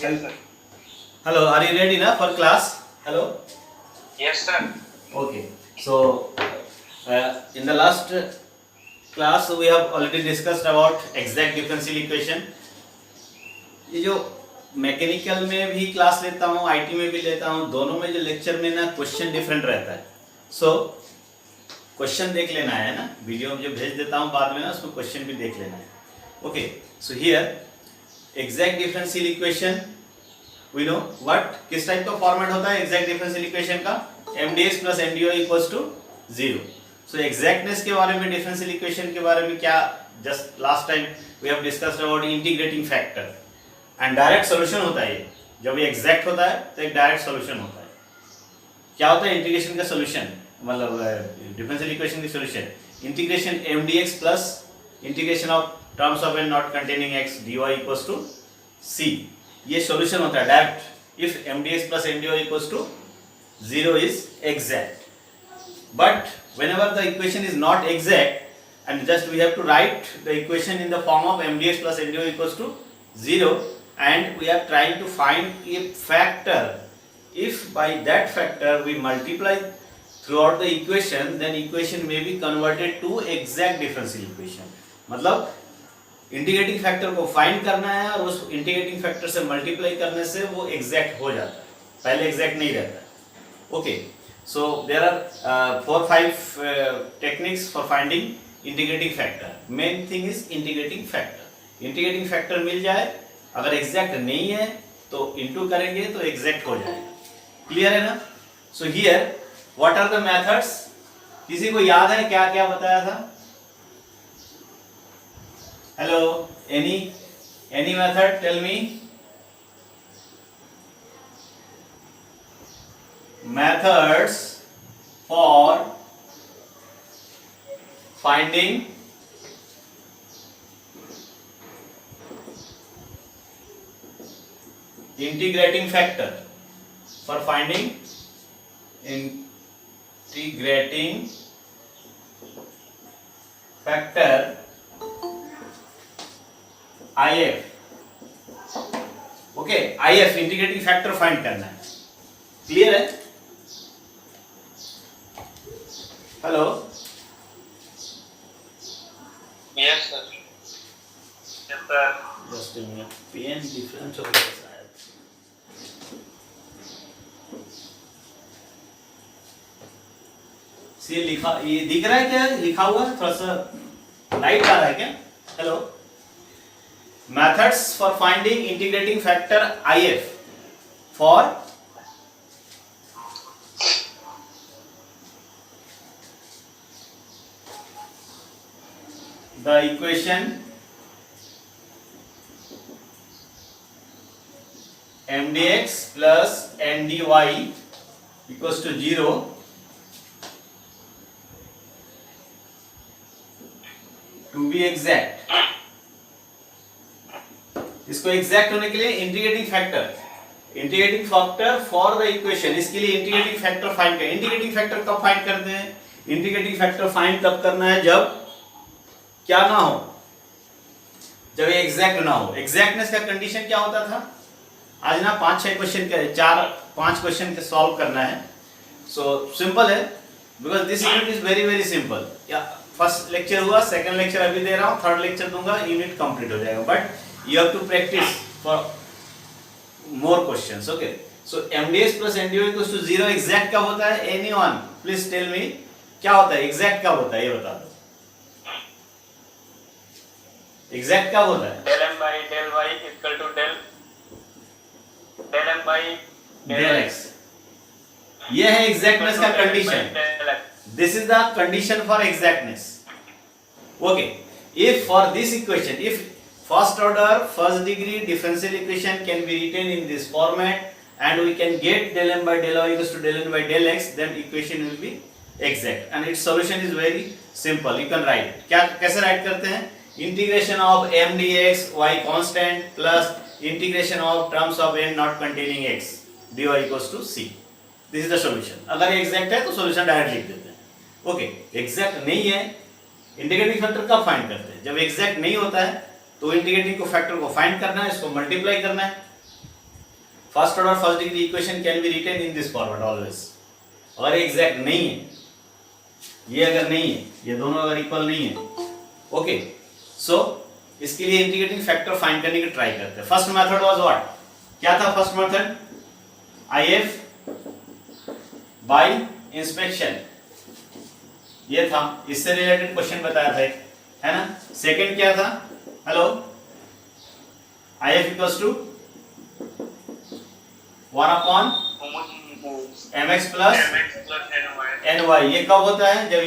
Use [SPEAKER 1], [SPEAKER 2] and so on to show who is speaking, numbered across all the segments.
[SPEAKER 1] Yes, sir.
[SPEAKER 2] Hello, are you ready now for class? Hello?
[SPEAKER 1] Yes, sir.
[SPEAKER 2] Okay. So, in the last class we have already discussed about exact differential equation. ये जो mechanical में भी class लेता हूँ, IT में भी लेता हूँ, दोनों में जो लेक्चर में ना क्वेश्चन डिफरेंट रहता है. सो क्वेश्चन देख लेना है ना, वीडियो में जो भेज देता हूँ बाद में ना उसमें क्वेश्चन भी देख लेना है. Okay, so here exact differential equation we know what, किस टाइप का फॉर्मेट होता है एग्जैक्ट डिफरेंशियल इक्वेशन का, mdx plus mdy equals to 0. So exactness के बारे में, डिफरेंशियल इक्वेशन के बारे में क्या, just last time we have discussed about integrating factor and direct solution होता है. ये जब ये एग्जैक्ट होता है तो एक डायरेक्ट सॉल्यूशन होता है. क्या होता है इंटीग्रेशन का सॉल्यूशन, मतलब डिफरेंशियल इक्वेशन की solution, integration mdx plus integration of terms of n not containing x dy equals to c. ये सॉल्यूशन होता है direct if mdx plus mdy equals to 0 is exact. But whenever the equation is not exact and just we have to write the equation in the form of mdx plus mdy equals to 0 and we are trying to find a factor. If by that factor we multiply throughout the equation, then equation may be converted to exact differential equation. मतलब integrating factor को find करना है और उस integrating factor से multiply करने से वो एग्जैक्ट हो जाता है, पहले एग्जैक्ट नहीं रहता. Okay, so there are 4-5 techniques for finding integrating factor. Main thing is integrating factor. Integrating factor मिल जाए, अगर एग्जैक्ट नहीं है तो इनटू करेंगे तो एग्जैक्ट हो जाएगा. क्लियर है ना? So here what are the methods, किसी को याद है क्या क्या बताया था? Hello, any method, tell me. Methods for finding integrating factor. For finding integrating factor IF. Okay, IF integrating factor find करना है. क्लियर है? Hello,
[SPEAKER 1] Yes, sir. Yes, sir.
[SPEAKER 2] Just a minute, pen difference हो गया शायद. सी लिखा, ये दिख रहा है क्या लिखा हुआ है? थोड़ा सा लाइट आ रहा है क्या? Hello, methods for finding integrating factor IF for the equation mdx plus ndy equals to 0 to be exact. इसको एग्जैक्ट होने के लिए integrating factor for the equation, इसके लिए इंटीग्रेटिंग फैक्टर फाइंड करें. इंटीग्रेटिंग फैक्टर कब फाइंड करते हैं? इंटीग्रेटिंग फैक्टर फाइंड तब करना है जब क्या ना हो, जब ये एग्जैक्ट ना हो. एग्जैक्टनेस का कंडीशन क्या होता था? आज ना 5-6 क्वेश्चन के 4-5 क्वेश्चन के सॉल्व करना है. सो सिंपल है, because this unit is very very simple. First lecture हुआ, सेकंड लेक्चर अभी दे रहा हूँ, थर्ड लेक्चर दूंगा, यूनिट कंप्लीट हो जाएगा. But you have to practice for more questions. Okay, so mdx plus mdy equals to 0 exact कब होता है? Anyone please tell me क्या होता है exact कब होता है, ये बता दो. exact कब होता है?
[SPEAKER 1] Del m by del y equal to del m by
[SPEAKER 2] del x. ये है exactness का condition. This is the condition for exactness. Okay, if for this equation, if first order first degree differential equation can be written in this format and we can get del m by del y equals to del n by del x, then equation will be exact and its solution is very simple. You can write it. क्या कैसे write करते हैं? integration of m dx y constant plus integration of terms of n not containing x dy equals to c. This is the solution. अगर ये exact है तो solution direct लिख देते हैं. ओके, exact नहीं है, इंटीग्रेटिंग फैक्टर कब फाइंड करते हैं? जब exact नहीं होता है तो इंटीग्रेटिंग को फैक्टर को फाइंड करना है, इसको मल्टीप्लाई करना है. First order first degree equation can be written in this format always. अगर एग्जैक्ट नहीं है, ये अगर नहीं है, ये दोनों अगर इक्वल नहीं है, ओके, सो इसके लिए इंटीग्रेटिंग फैक्टर फाइंड करने की ट्राई करते हैं। फर्स्ट मेथड वाज व्हाट, क्या था first method? IF bye inspection, ये था, इससे रिलेटेड क्वेश्चन बताया था एक, है ना। सेकंड क्या था? Hello, IF equals to 1 upon mx प्लस ny। ये कब होता है? जब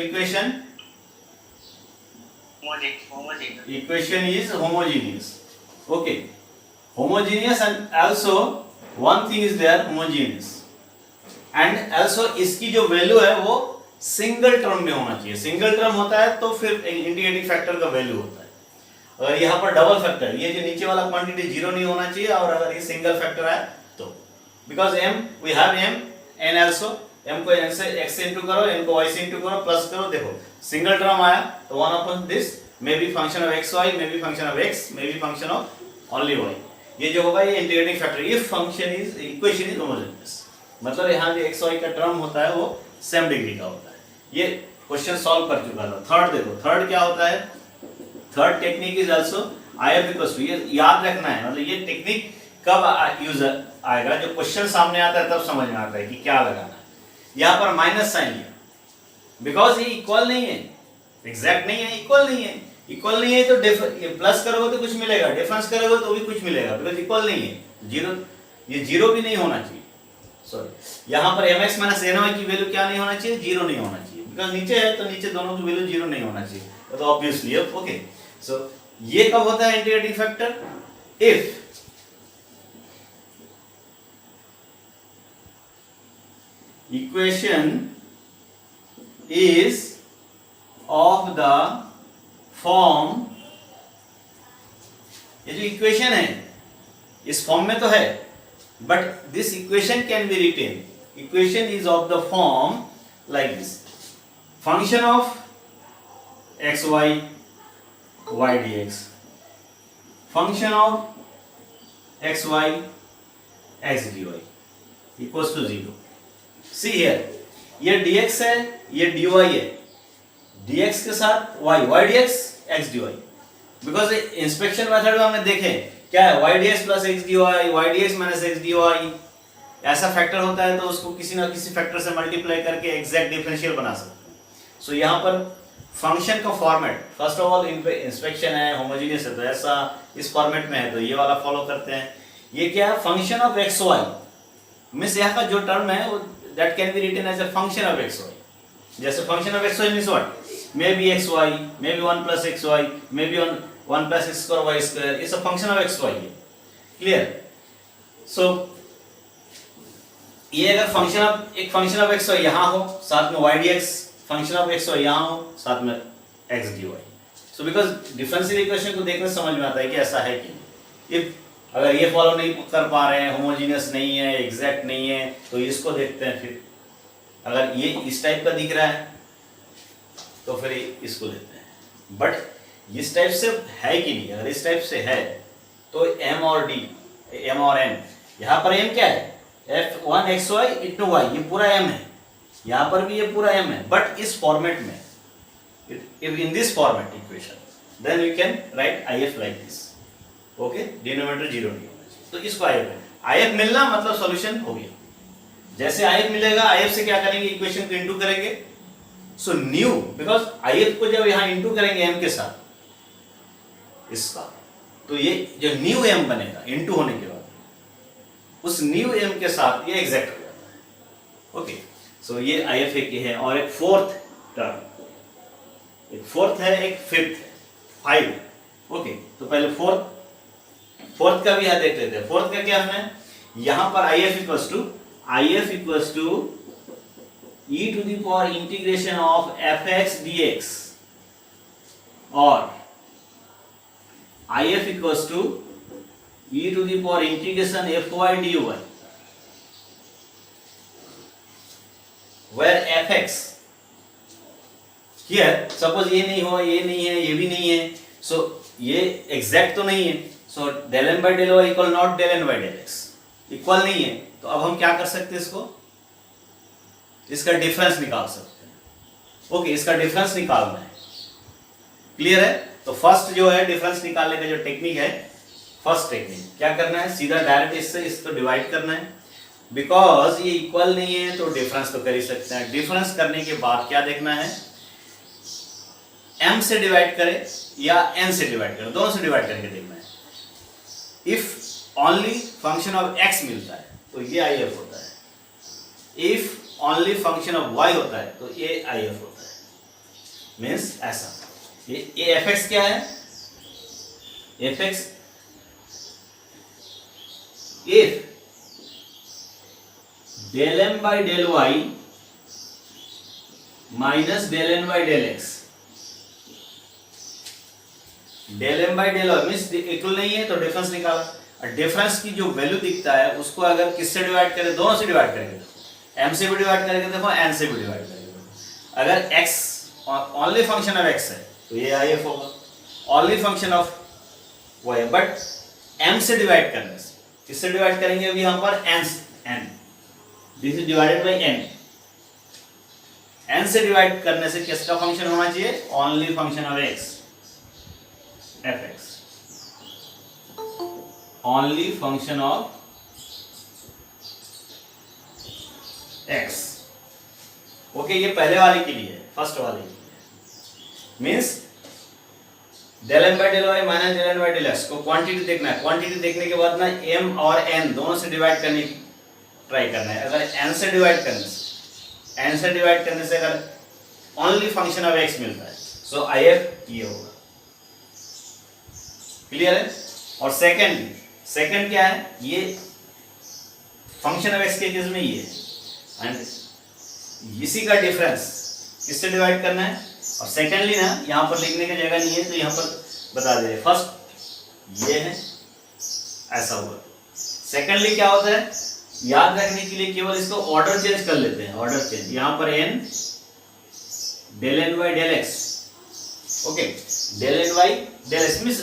[SPEAKER 2] equation is homogeneous. Okay, homogeneous and also one thing is there, homogeneous and also इसकी जो वैल्यू है वो सिंगल टर्म में होना चाहिए। सिंगल टर्म होता है तो फिर इंटीग्रेटिंग फैक्टर का वैल्यू होता है। अगर यहाँ पर डबल फैक्टर, ये जो नीचे वाला क्वांटिटी जीरो नहीं होना चाहिए, और अगर ये सिंगल फैक्टर है तो, because m we have m n also, m को n से x से इंटू करो, n को y से इंटू करो, प्लस करो, देखो सिंगल टर्म आया तो 1 upon this may be function of xy, may be function of x, may be function of only y। ये जो होगा ये integrating factor, if function is equation is homogeneous, मतलब यहाँ जो xy का टर्म होता है वो सेम डिग्री का होता है। ये क्वेश्चन सॉल्व कर चुका था। थर्ड देखो, थर्ड क्या होता है? Third technique is also IF equals to, ये याद रखना है, मतलब ये टेक्निक कब यूज आएगा? जो क्वेश्चन सामने आता है तब समझ में आता है कि क्या लगाना है। यहाँ पर माइनस साइन लिया, बिकॉज ये इक्वल नहीं है, एग्जैक्ट नहीं है, इक्वल नहीं है। इक्वल नहीं है तो प्लस करोगे तो कुछ मिलेगा, डिफरेंस करोगे तो भी कुछ मिलेगा, बिकॉज इक्वल नहीं है। जीरो, ये जीरो भी नहीं होना चाहिए, सॉरी, यहाँ पर mx माइनस ny की वैल्यू क्या नहीं होना चाहिए? जीरो नहीं होना चाहिए, बिकॉज नीचे है तो नीचे दोनों की वैल्यू जीरो नहीं होना चाहिए, तो ऑब्वियसली। ओके, सो ये कब होता है integrating factor? If equation is of the form, ये जो इक्वेशन है इस फॉर्म में तो है, but this equation can be written, equation is of the form like this, function of xy y dx, function of xy x dy equals to 0। see here, ये dx है, ये dy है, dx के साथ y dx x dy, because inspection method में हमने देखे क्या है, y dx plus x dy, y dx minus x dy, ऐसा फैक्टर होता है तो उसको किसी ना किसी फैक्टर से मल्टीप्लाई करके एग्जैक्ट डिफरेंशियल बना सकते हैं। सो यहाँ पर फंक्शन का format, first of all inspection है, होमोजेनियस है, तो ऐसा इस फॉर्मेट में है तो ये वाला फॉलो करते हैं। ये क्या है? Function of x Y, means यहाँ का जो टर्म है वो that can be written as a function of x Y. जैसे function of x Y means what? May be X Y, may be 1 plus x Y, may be 1 plus x square Y square, it's a function of x Y है। Clear? So ये अगर function of, एक function of x Y यहाँ हो, साथ में y D x, function of x Y यहाँ हो, साथ में x D y. So because differential equation को देखने से समझ में आता है कि ऐसा है कि इफ अगर ये फॉलो नहीं कर पा रहे हैं, होमोजेनियस नहीं है, एग्जैक्ट नहीं है, तो इसको देखते हैं। फिर अगर ये इस टाइप का दिख रहा है तो फिर इसको लेते हैं, बट इस टाइप से है कि नहीं? अगर इस टाइप से है तो m और d, m और n, यहाँ पर m क्या है? f1 xy into y, ये पूरा m है, यहाँ पर भी ये पूरा m है, बट इस फॉर्मेट में, if in this format equation, then we can write if like this, okay, denominator 0 नहीं होना चाहिए, तो इसको if मिलना मतलब सॉल्यूशन हो गया। जैसे if मिलेगा, if से क्या करेंगे? इक्वेशन को इंटू करेंगे। सो न्यू, बिकॉज if को जब यहाँ इंटू करेंगे m के साथ इसका, तो ये जो न्यू m बनेगा इंटू होने के बाद, उस न्यू m के साथ ये एग्जैक्ट हो जाता है। ओके, सो ये if एक है, और एक फोर्थ टर्म, एक फोर्थ है, एक फिफ्थ है, 5। ओके, तो पहले फोर्थ का भी यहाँ देख लेते हैं। फोर्थ का क्या है? यहाँ पर if equals to e to the power integration of fx dx, और if equals to e to the power integration fy dy, where fx here, suppose ये नहीं हो, ये नहीं है, ये भी नहीं है, so ये exact तो नहीं है, so del n by del y equal not del n by del x, equal नहीं है, तो अब हम क्या कर सकते हैं, इसका डिफरेंस निकाल सकते हैं। ओके, इसका डिफरेंस निकालना है, क्लियर है। तो फर्स्ट जो है डिफरेंस निकालने का जो टेक्निक है, फर्स्ट टेक्निक क्या करना है, सीधा डायरेक्ट इससे इसको डिवाइड करना है। बिकॉज ये इक्वल नहीं है तो डिफरेंस तो कर ही सकते हैं। डिफरेंस करने के बाद क्या देखना है, m से डिवाइड करे या n से डिवाइड करे, दोनों से डिवाइड करके देखना है। If only function of x मिलता है तो ये if होता है, if only function of y होता है तो ये if होता है। मीन्स ऐसा, ये fx क्या है, fx if del m by del y minus del n by del x, del m by del y means equal नहीं है तो डिफरेंस निकाला। और डिफरेंस की जो वैल्यू दिखता है उसको अगर किससे डिवाइड करें, दोनों से डिवाइड करेंगे, m से भी डिवाइड करेंगे देखो, n से भी डिवाइड करेंगे देखो। अगर x only function of x है तो ये if होगा, ओनली फंक्शन ऑफ y है, बट m से डिवाइड करने से, किससे डिवाइड करेंगे अभी यहाँ पर n, this is divided by n, n से डिवाइड करने से किसका फंक्शन होना चाहिए, only function of x, fx, only function of x। Okay, ये पहले वाले के लिए है, फर्स्ट वाले के लिए। Means del m by del y minus del n by del x को क्वांटिटी देखना है। क्वांटिटी देखने के बाद ना m और n दोनों से डिवाइड करने की ट्राई करना है। अगर n से डिवाइड करने से अगर ओनली फंक्शन ऑफ x मिलता है सो if ये होगा, क्लियर है। और सेकंड क्या है, ये फंक्शन ऑफ x के केस में ये एंड इसी का डिफरेंस किससे डिवाइड करना है। और सेकेंडली ना यहाँ पर लिखने की जगह नहीं है तो यहाँ पर बता दे, फर्स्ट ये है ऐसा हुआ, सेकेंडली क्या होता है, याद रखने के लिए केवल इसको ऑर्डर चेंज कर लेते हैं, ऑर्डर चेंज, यहाँ पर n del n by del x, okay, del n by del x means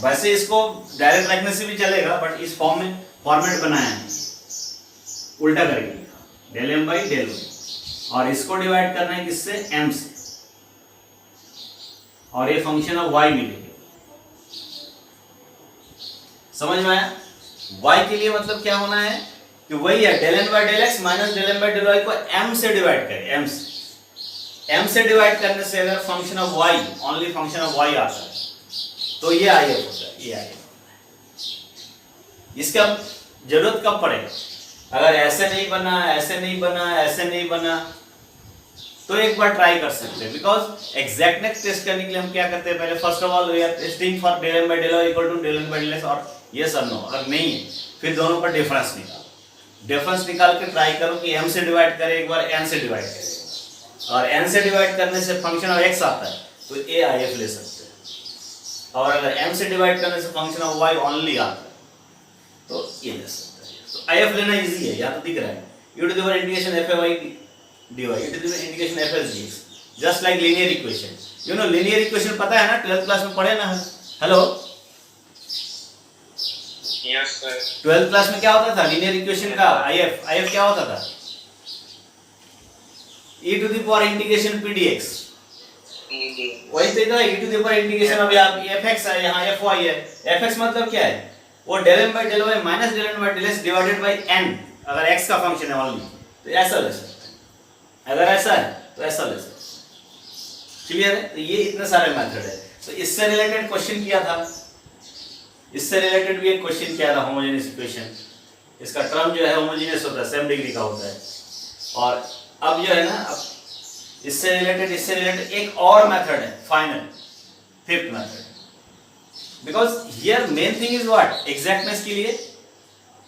[SPEAKER 2] वैसे इसको डायरेक्ट रखने से भी चलेगा बट इस फॉर्म में फॉर्मेट बनाया है, उल्टा करके लिखा del m by del y, और इसको डिवाइड करना है किससे, m से, और ये फंक्शन ऑफ y मिलेगी। समझ में आया, y के लिए मतलब क्या होना है कि वही है del n by del x minus del n by del y को m से डिवाइड करें, m से डिवाइड करने से अगर function of y, only function of y आता है तो ये if होता है, ये if होता है। इसका जरूरत कब पड़ेगा, अगर ऐसे नहीं बना, ऐसे नहीं बना, ऐसे नहीं बना तो एक बार ट्राई कर सकते हैं। बिकॉज एग्जैक्टनेस टेस्ट करने के लिए हम क्या करते हैं, पहले first of all we are testing for del m by del y equal to del n by del x, और यस और नो, अगर नहीं है फिर दोनों का डिफरेंस निकाल के ट्राई करो कि m से डिवाइड करे, एक बार n से डिवाइड करे, और n से डिवाइड करने से फंक्शन ऑफ x आता है तो ये if ले सकते हैं, और अगर m से डिवाइड करने से फंक्शन ऑफ y ओनली आता है तो ये ले सकते हैं। तो if लेना इजी है, यहाँ तो दिख रहा है u to the power integration f y dy, u to the power integration f s dx, just like linear equation. You know linear equation पता है ना, 12th क्लास में पढ़े ना, hello,
[SPEAKER 1] yes sir,
[SPEAKER 2] 12th class में क्या होता था लीनियर इक्वेशन का if क्या होता था, e to the power integration p dx, वही तो इधर e to the power integration, अभी आप fx है, यहाँ fy है, fx मतलब क्या है, वो del m by del y minus del n by del x divided by n, अगर x का फंक्शन है ओनली तो ऐसा ले सकते हैं, अगर ऐसा है तो ऐसा ले सकते हैं, क्लियर है। तो ये इतने सारे मेथड है। तो इससे रिलेटेड क्वेश्चन किया था, इससे रिलेटेड भी एक क्वेश्चन किया था, होमोजेनियस इक्वेशन, इसका टर्म जो है होमोजेनियस होता है, सेम डिग्री का होता है। और अब जो है ना, अब इससे रिलेटेड एक और मेथड है, final fifth method, because here main thing is what, exactness के लिए,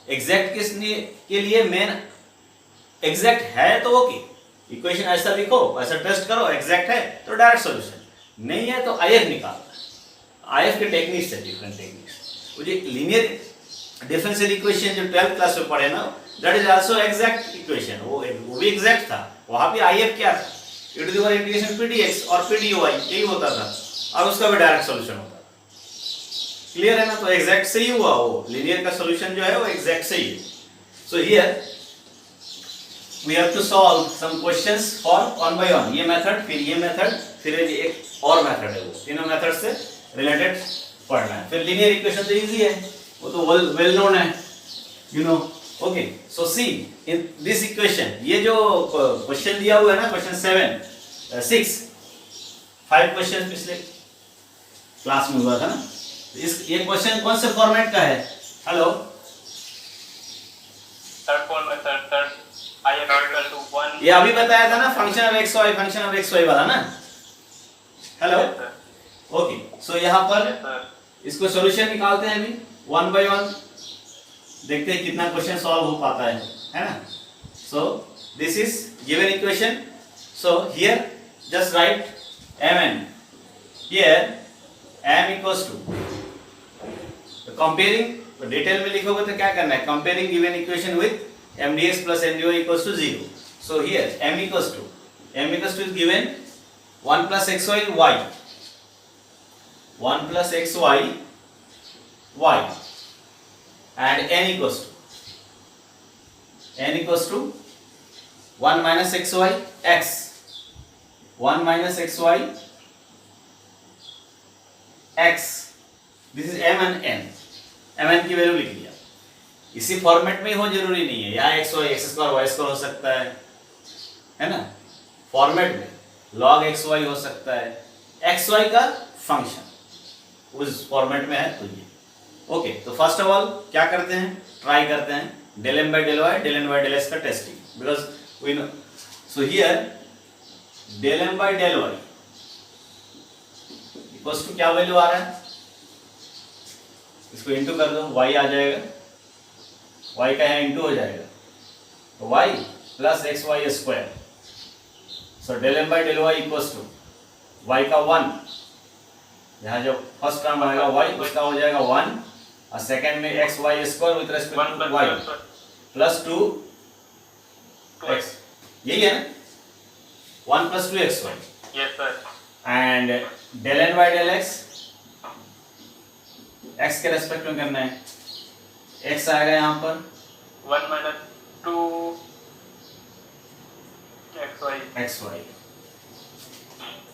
[SPEAKER 2] एग्जैक्ट के लिए मेन एग्जैक्ट है तो ओके, इक्वेशन ऐसा लिखो, ऐसा टेस्ट करो, एग्जैक्ट है तो डायरेक्ट सॉल्यूशन, नहीं है तो if निकालना है। if के टेक्निक्स है, डिफरेंट टेक्निक्स। वो जो लीनियर डिफरेंशियल इक्वेशन जो 12th क्लास में पढ़े ना, that is also exact equation, वो भी एग्जैक्ट था। वहां पे if क्या था, e to the power integration p dx और p dy यही होता था, और उसका भी डायरेक्ट सॉल्यूशन होता था, क्लियर है ना। तो एग्जैक्ट से ही हुआ, वो लीनियर का सॉल्यूशन जो है वो एग्जैक्ट से ही है। So here we have to solve some questions for one by one. ये मेथड, फिर ये मेथड, फिर एक और मेथड है, वो तीनों मेथड से रिलेटेड पढ़ना है. फिर लीनियर इक्वेशन तो इजी है, वो तो वेल नोन है, you know. Okay, so see in this equation, ये जो क्वेश्चन दिया हुआ है ना, क्वेश्चन 5 क्वेश्चन पिछले क्लास में हुआ था ना. ये क्वेश्चन कौन से फॉर्मेट का है? Hello,
[SPEAKER 1] third I am equal to 1.
[SPEAKER 2] ये अभी बताया था ना, फंक्शन ऑफ एक्स वाई वाला ना. Hello, okay. सो यहाँ पर
[SPEAKER 1] Yes, sir.
[SPEAKER 2] इसको सॉल्यूशन निकालते हैं अभी वन बाय वन, देखते हैं कितना क्वेश्चन सॉल्व हो पाता है ना. So this is given equation. So here just write mn. Here m equals to, comparing detail में लिखोगे तो क्या करना है, comparing given equation with m dx plus m dy equals to 0. So here m equals to is given 1 plus xy y, 1 plus xy y, and n equals to 1 minus xy x, 1 minus xy x. This is m and n. mn की value लिख लिया. इसी format में ही हो जरूरी नहीं है, यहाँ एक्स स्क्वायर वाई स्क्वायर हो सकता है ना. फॉर्मेट में log एक्स वाई हो सकता है, एक्स वाई का फंक्शन उस फॉर्मेट में है. तो ये ओके. तो फर्स्ट ऑफ ऑल क्या करते हैं, ट्राई करते हैं del M by del Y, del N by del S का testing, because we know. So here del M by del Y equals to क्या वैल्यू आ रहा है, इसको इंटू कर दो, वाई आ जाएगा, y का यहाँ इंटू हो जाएगा, तो y plus x Y square. So del M by del Y equals to y का 1, यहाँ जो फर्स्ट टर्म आएगा y उसका हो जाएगा 1, और सेकंड में x Y square with respect to y plus 2 x. यही है ना, 1 प्लस 2 x y.
[SPEAKER 1] Yes, sir.
[SPEAKER 2] And del N by del x, x के रेस्पेक्ट में करना है, x आएगा यहाँ पर
[SPEAKER 1] 1 minus 2 xy.
[SPEAKER 2] xy.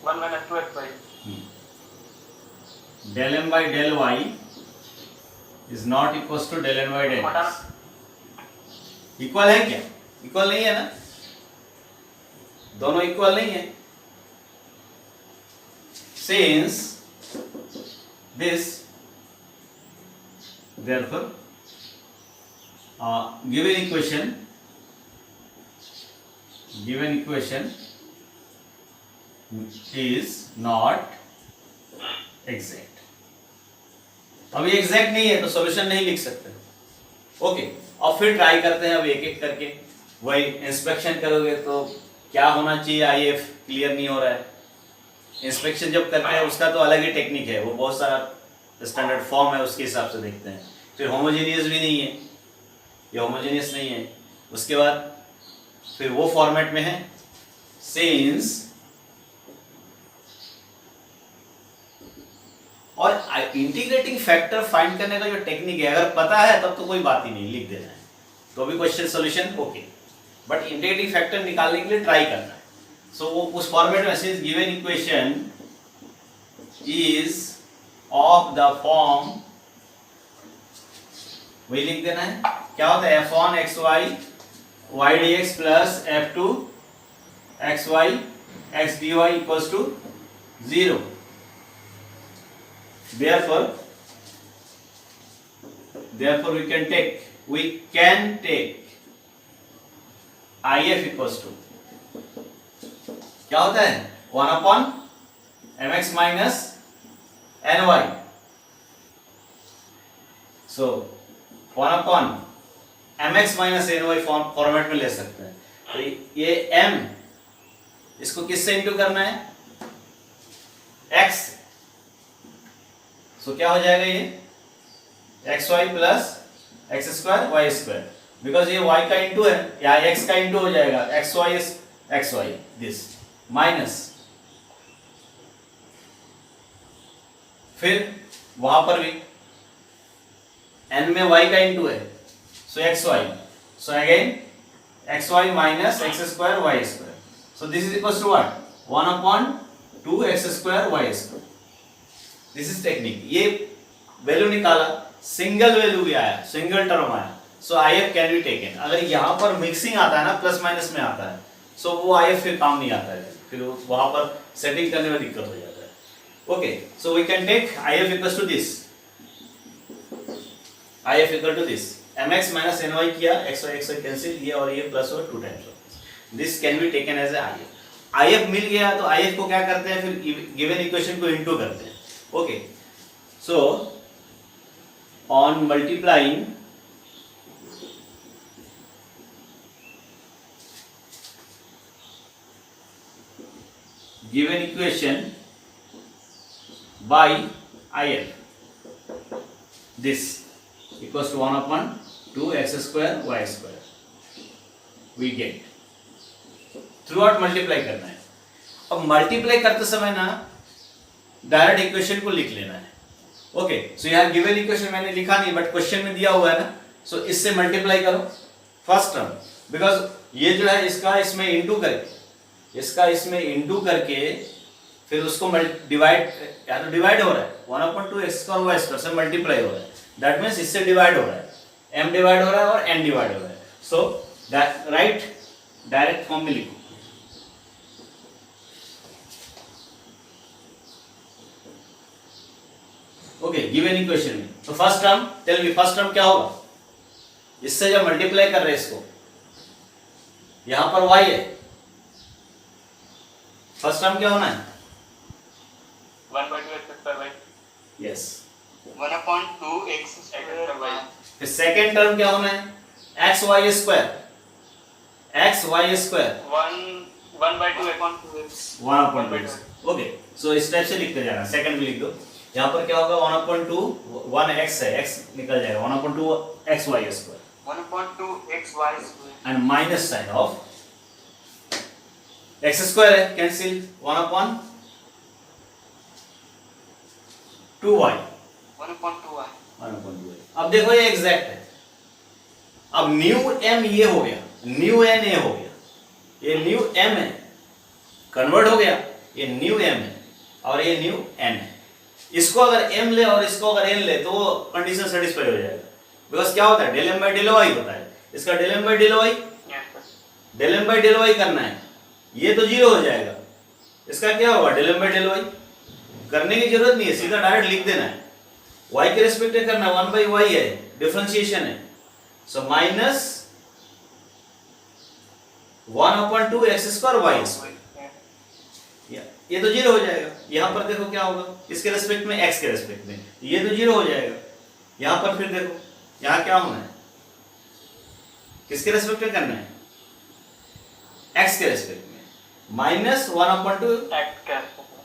[SPEAKER 1] 1 minus 2 xy.
[SPEAKER 2] Del M by del y is not equal to del N by del x. Equal है क्या? Equal नहीं है ना, दोनों इक्वल नहीं है. Since this therefore given equation is not exact. अभी एग्जैक्ट नहीं है तो सॉल्यूशन नहीं लिख सकते. ओके, अब फिर ट्राई करते हैं, अब एक एक करके वही इंस्पेक्शन करोगे तो क्या होना चाहिए, आईएफ क्लियर नहीं हो रहा है. इंस्पेक्शन जब करते हैं उसका तो अलग ही टेक्निक है, वो बहुत सारा स्टैंडर्ड फॉर्म है, उसके हिसाब से देखते हैं. फिर होमोजेनियस भी नहीं है, ये होमोजेनियस नहीं है. उसके बाद फिर वो फॉर्मेट में है सिंस, और इंटीग्रेटिंग फैक्टर फाइंड करने का जो टेक्निक है, अगर पता है तब तो कोई बात ही नहीं, लिख देना है. तो अभी question solution okay, but integrating factor निकालने के लिए ट्राई करना है. सो वो उस फॉर्मेट में since given equation is of the form, वही लिख देना है. क्या होता है, f1 xy y dx plus f2 xy x dy equals to 0. therefore we can take if equals to क्या होता है, 1 upon mx minus ny. So 1 upon mx minus ny format में ले सकते हैं. तो ये m, इसको किससे इंटू करना है, x. सो क्या हो जाएगा, ये xy plus x square Y square, because ये y का इंटू है, या x का इंटू हो जाएगा, xy दिस माइनस, फिर वहां पर भी n में y का इंटू है, सो xy So again xy minus x square y square. So this is equals to what? 1 upon 2 x square y square. This is technique. ये वैल्यू निकाला, सिंगल वैल्यू भी आया, सिंगल टर्म आया. सो IF can be taken. अगर यहाँ पर mixing आता है ना, प्लस माइनस में आता है, सो वो IF फिर काम नहीं आता है, फिर वहां पर सेटिंग करने में दिक्कत हो जाता है. Okay, so we can take IF equals to this. IF equal to this. mx minus ny किया, xy कैंसिल, ये और ये प्लस और 2 times of this can be taken as IF. IF मिल गया तो IF को क्या करते हैं, फिर गिवन इक्वेशन को इनटू करते हैं. Okay, so on multiplying given equation by IF, this equals to 1 upon 2 x square y square we get. Through out multiply करना है. अब मल्टीप्लाई करते समय ना डायरेक्ट इक्वेशन को लिख लेना है. ओके, सो यहाँ गिवन इक्वेशन मैंने लिखा नहीं, बट क्वेश्चन में दिया हुआ है ना, सो इससे मल्टीप्लाई करो फर्स्ट टर्म, बिकॉज ये जो है इसका इसमें इंटू करके, इसका इसमें इंटू करके फिर उसको डिवाइड, या तो डिवाइड हो रहा है 1/2 x स्क्वायर y स्क्वायर से मल्टीप्लाई हो रहा है, दैट मींस इससे डिवाइड हो रहा है, m डिवाइड हो रहा है और n डिवाइड हो रहा है. So that right direct form में लिखो. ओके, गिवन इक्वेशन में तो first term, tell me first term क्या होगा. इससे जब मल्टीप्लाई कर रहे हैं इसको, यहां पर y है, फर्स्ट टर्म क्या होना है?
[SPEAKER 1] 1/2 x square y.
[SPEAKER 2] Yes.
[SPEAKER 1] 1/2 x square y.
[SPEAKER 2] फिर सेकेंड टर्म क्या होना है? X Y square. X Y square
[SPEAKER 1] 1/2 upon 2x.
[SPEAKER 2] 1/2. Okay, so इस टाइप से लिखते जाना. सेकंड भी लिख दो. यहाँ पर क्या होगा? 1/2 1x है, x निकल जाएगा. 1/2 x y square
[SPEAKER 1] 1/2 x y square.
[SPEAKER 2] And minus sign of x square है, कैंसिल. 1/2y
[SPEAKER 1] 1/2y.
[SPEAKER 2] 1/2y. अब देखो ये एग्जैक्ट है. अब न्यू m ये हो गया, न्यू n ये हो गया, ये न्यू m है, कन्वर्ट हो गया, ये न्यू m है और ये न्यू n है. इसको अगर m ले और इसको अगर n ले तो वो कंडीशन सेटिस्फाई हो जाएगा. बिकॉज क्या होता है? del m by del y होता है. इसका del m by del y, del m by del y करना है, ये तो जीरो हो जाएगा. इसका क्या होगा? del m by del y. करने की जरूरत नहीं है, सीधा डायरेक्ट लिख देना है. y के रेस्पेक्ट में करना है, 1/y है, डिफरेंशिएशन है. So minus 1/2 x square y square. ये तो जीरो हो जाएगा. यहाँ पर देखो क्या होगा, इसके रेस्पेक्ट में, x के रेस्पेक्ट में, ये तो जीरो हो जाएगा. यहाँ पर फिर देखो, यहाँ क्या होना है, किसके रेस्पेक्ट में करना है? x के रेस्पेक्ट में, minus 1/2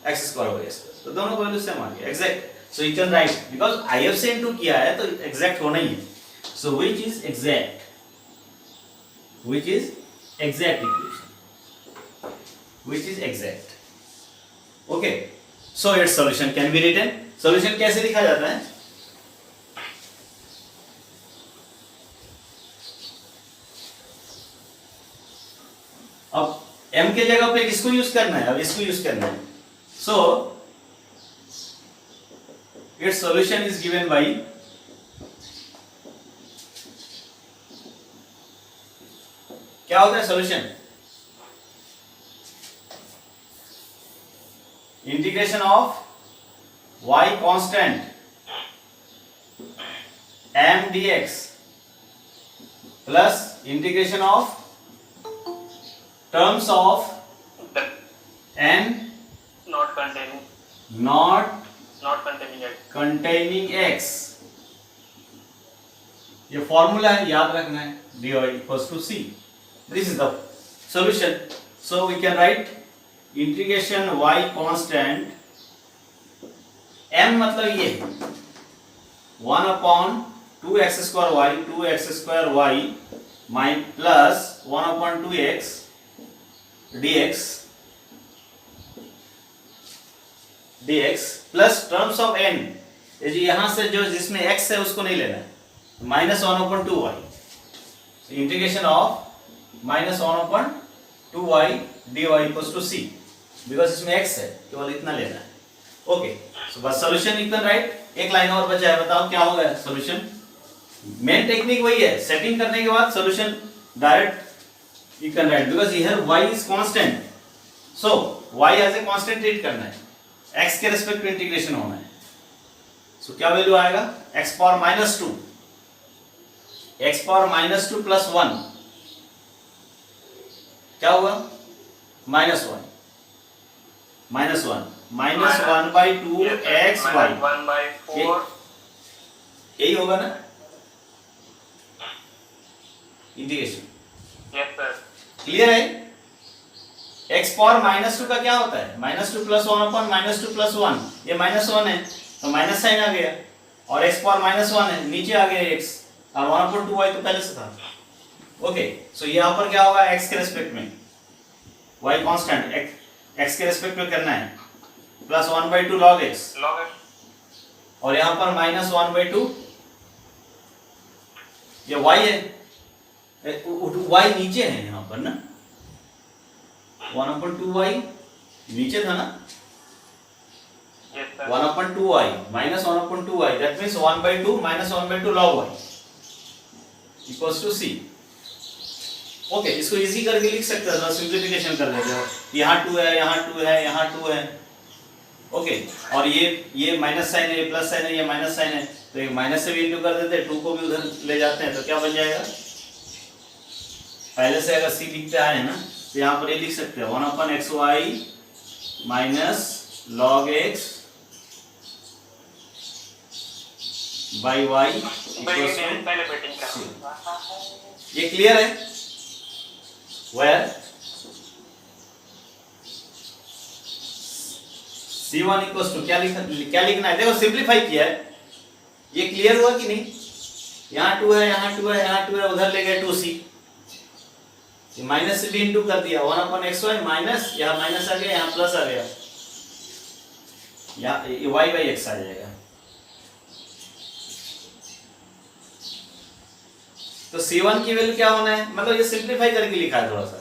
[SPEAKER 2] x square y square. तो दोनों को वैल्यू सेम आ गया, exact. So you can write, because IF से इनटू किया है तो एग्जैक्ट होना ही है. So which is exact, which is exact equation, which is exact. Okay, so its solution can be written. Solution कैसे लिखा जाता है? अब m के जगह पे किसको यूज करना है? अब इसको यूज करना है. सो its solution is given by क्या होता है solution? Integration of y constant m dx plus integration of terms of n
[SPEAKER 1] Not containing.
[SPEAKER 2] not
[SPEAKER 1] Not containing x.
[SPEAKER 2] containing x. ये फॉर्मूला है, याद रखना है. dy equals to c. This is the solution. So we can write integration y constant m मतलब ये 1/2 x square y 2x square y minus plus 1/2 x dx plus terms of n. ये जो यहां से जो जिसमें x है उसको नहीं लेना है, -1/2y. Integration of -1/2y dy equals to c, बिकॉज इसमें x है, केवल इतना लेना है। ओके, सो बस सॉल्यूशन यू कैन राइट। एक लाइन और बचा है, बताओ क्या होगा सॉल्यूशन। मेन टेक्निक वही है, सेटिंग करने के बाद solution direct you can write, because here y is constant, so y as a constant treat करना है, x के रिस्पेक्ट में इंटीग्रेशन होना है। सो क्या वैल्यू आएगा, x power -2, x power -2 plus 1 क्या हुआ, -1 -1/2 x y,
[SPEAKER 1] 1/4।
[SPEAKER 2] यही होगा ना इंटीग्रेशन।
[SPEAKER 1] Yes sir.
[SPEAKER 2] क्लियर है। x पावर -2 का क्या होता है, -2 प्लस 1/-2 प्लस 1, ये -1 है तो माइनस साइन आ गया, और x पावर -1 है, नीचे आ गया x, और 1/2y तो पहले से था। ओके, सो यहाँ पर क्या होगा, x के रेस्पेक्ट में, y कांस्टेंट, x के रेस्पेक्ट में करना है, प्लस 1/2 log x, और यहाँ पर -1/2, ये y है, y नीचे है यहाँ पर ना, 1/2y नीचे था ना, 1/2y minus 1/2y, that means 1/2 minus 1/2 log y equals to c। Okay, इसको इजी करके लिख सकते हैं, सिंप्लीफिकेशन कर देते हो, यहाँ 2 है, यहाँ 2 है, यहाँ 2 है। ओके, और ये माइनस साइन है, ये प्लस साइन है, ये माइनस साइन है, तो एक माइनस से भी इंटू कर देते हैं, 2 को भी उधर ले जाते हैं, तो क्या बन जाएगा, पहले से अगर c लिखते आए हैं ना, तो यहाँ पर ये लिख सकते हैं 1/xy minus log x by y equals to, ये क्लियर है। वेयर c1 इक्वल्स टू क्या लिखना है, देखो सिंप्लीफाई किया है, ये क्लियर हुआ कि नहीं, यहाँ 2 है, यहाँ 2 है, यहाँ 2 है, उधर ले गए 2c, ये माइनस से भी इंटू कर दिया, 1/xy माइनस, यहाँ माइनस आ गया, यहाँ प्लस आ गया, यहाँ ये y/x आ जाएगा। तो c1 की वैल्यू क्या होना है, मतलब ये सिंप्लीफाई करके लिखा है थोड़ा सा,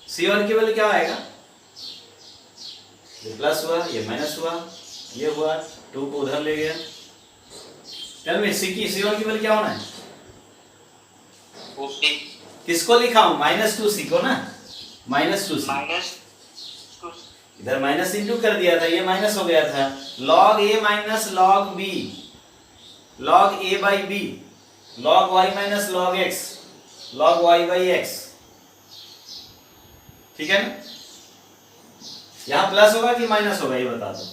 [SPEAKER 2] c1 की वैल्यू क्या आएगा, ये प्लस हुआ, ये माइनस हुआ, ये हुआ, 2 को उधर ले गया, चल मैं c1 की वैल्यू क्या होना है, किसको लिखा हूं, -2c को ना, -2c, इधर माइनस इंटू कर दिया था, ये माइनस हो गया था, log a minus log b, log a by b, log y minus log x, log y by x, ठीक है ना। यहां प्लस होगा कि माइनस होगा, ये बता दो,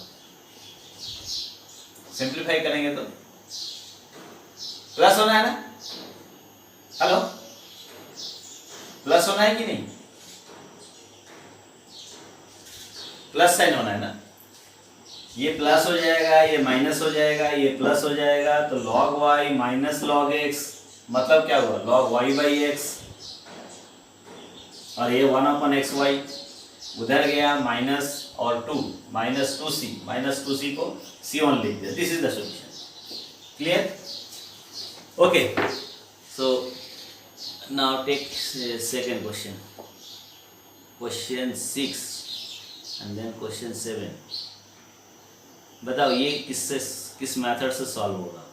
[SPEAKER 2] सिंप्लीफाई करेंगे तो प्लस होना है ना, हेलो, प्लस होना है कि नहीं, प्लस साइन होना है ना, ये प्लस हो जाएगा, ये माइनस हो जाएगा, ये प्लस हो जाएगा, तो log y minus log x, मतलब क्या हुआ, log y by x, और ये 1/xy उधर गया माइनस और 2 -2c को c1 लिख दिया, this is the solution. Clear, okay, so now take second question, question 6 and then question 7। बताओ ये किस मेथड से सॉल्व होगा,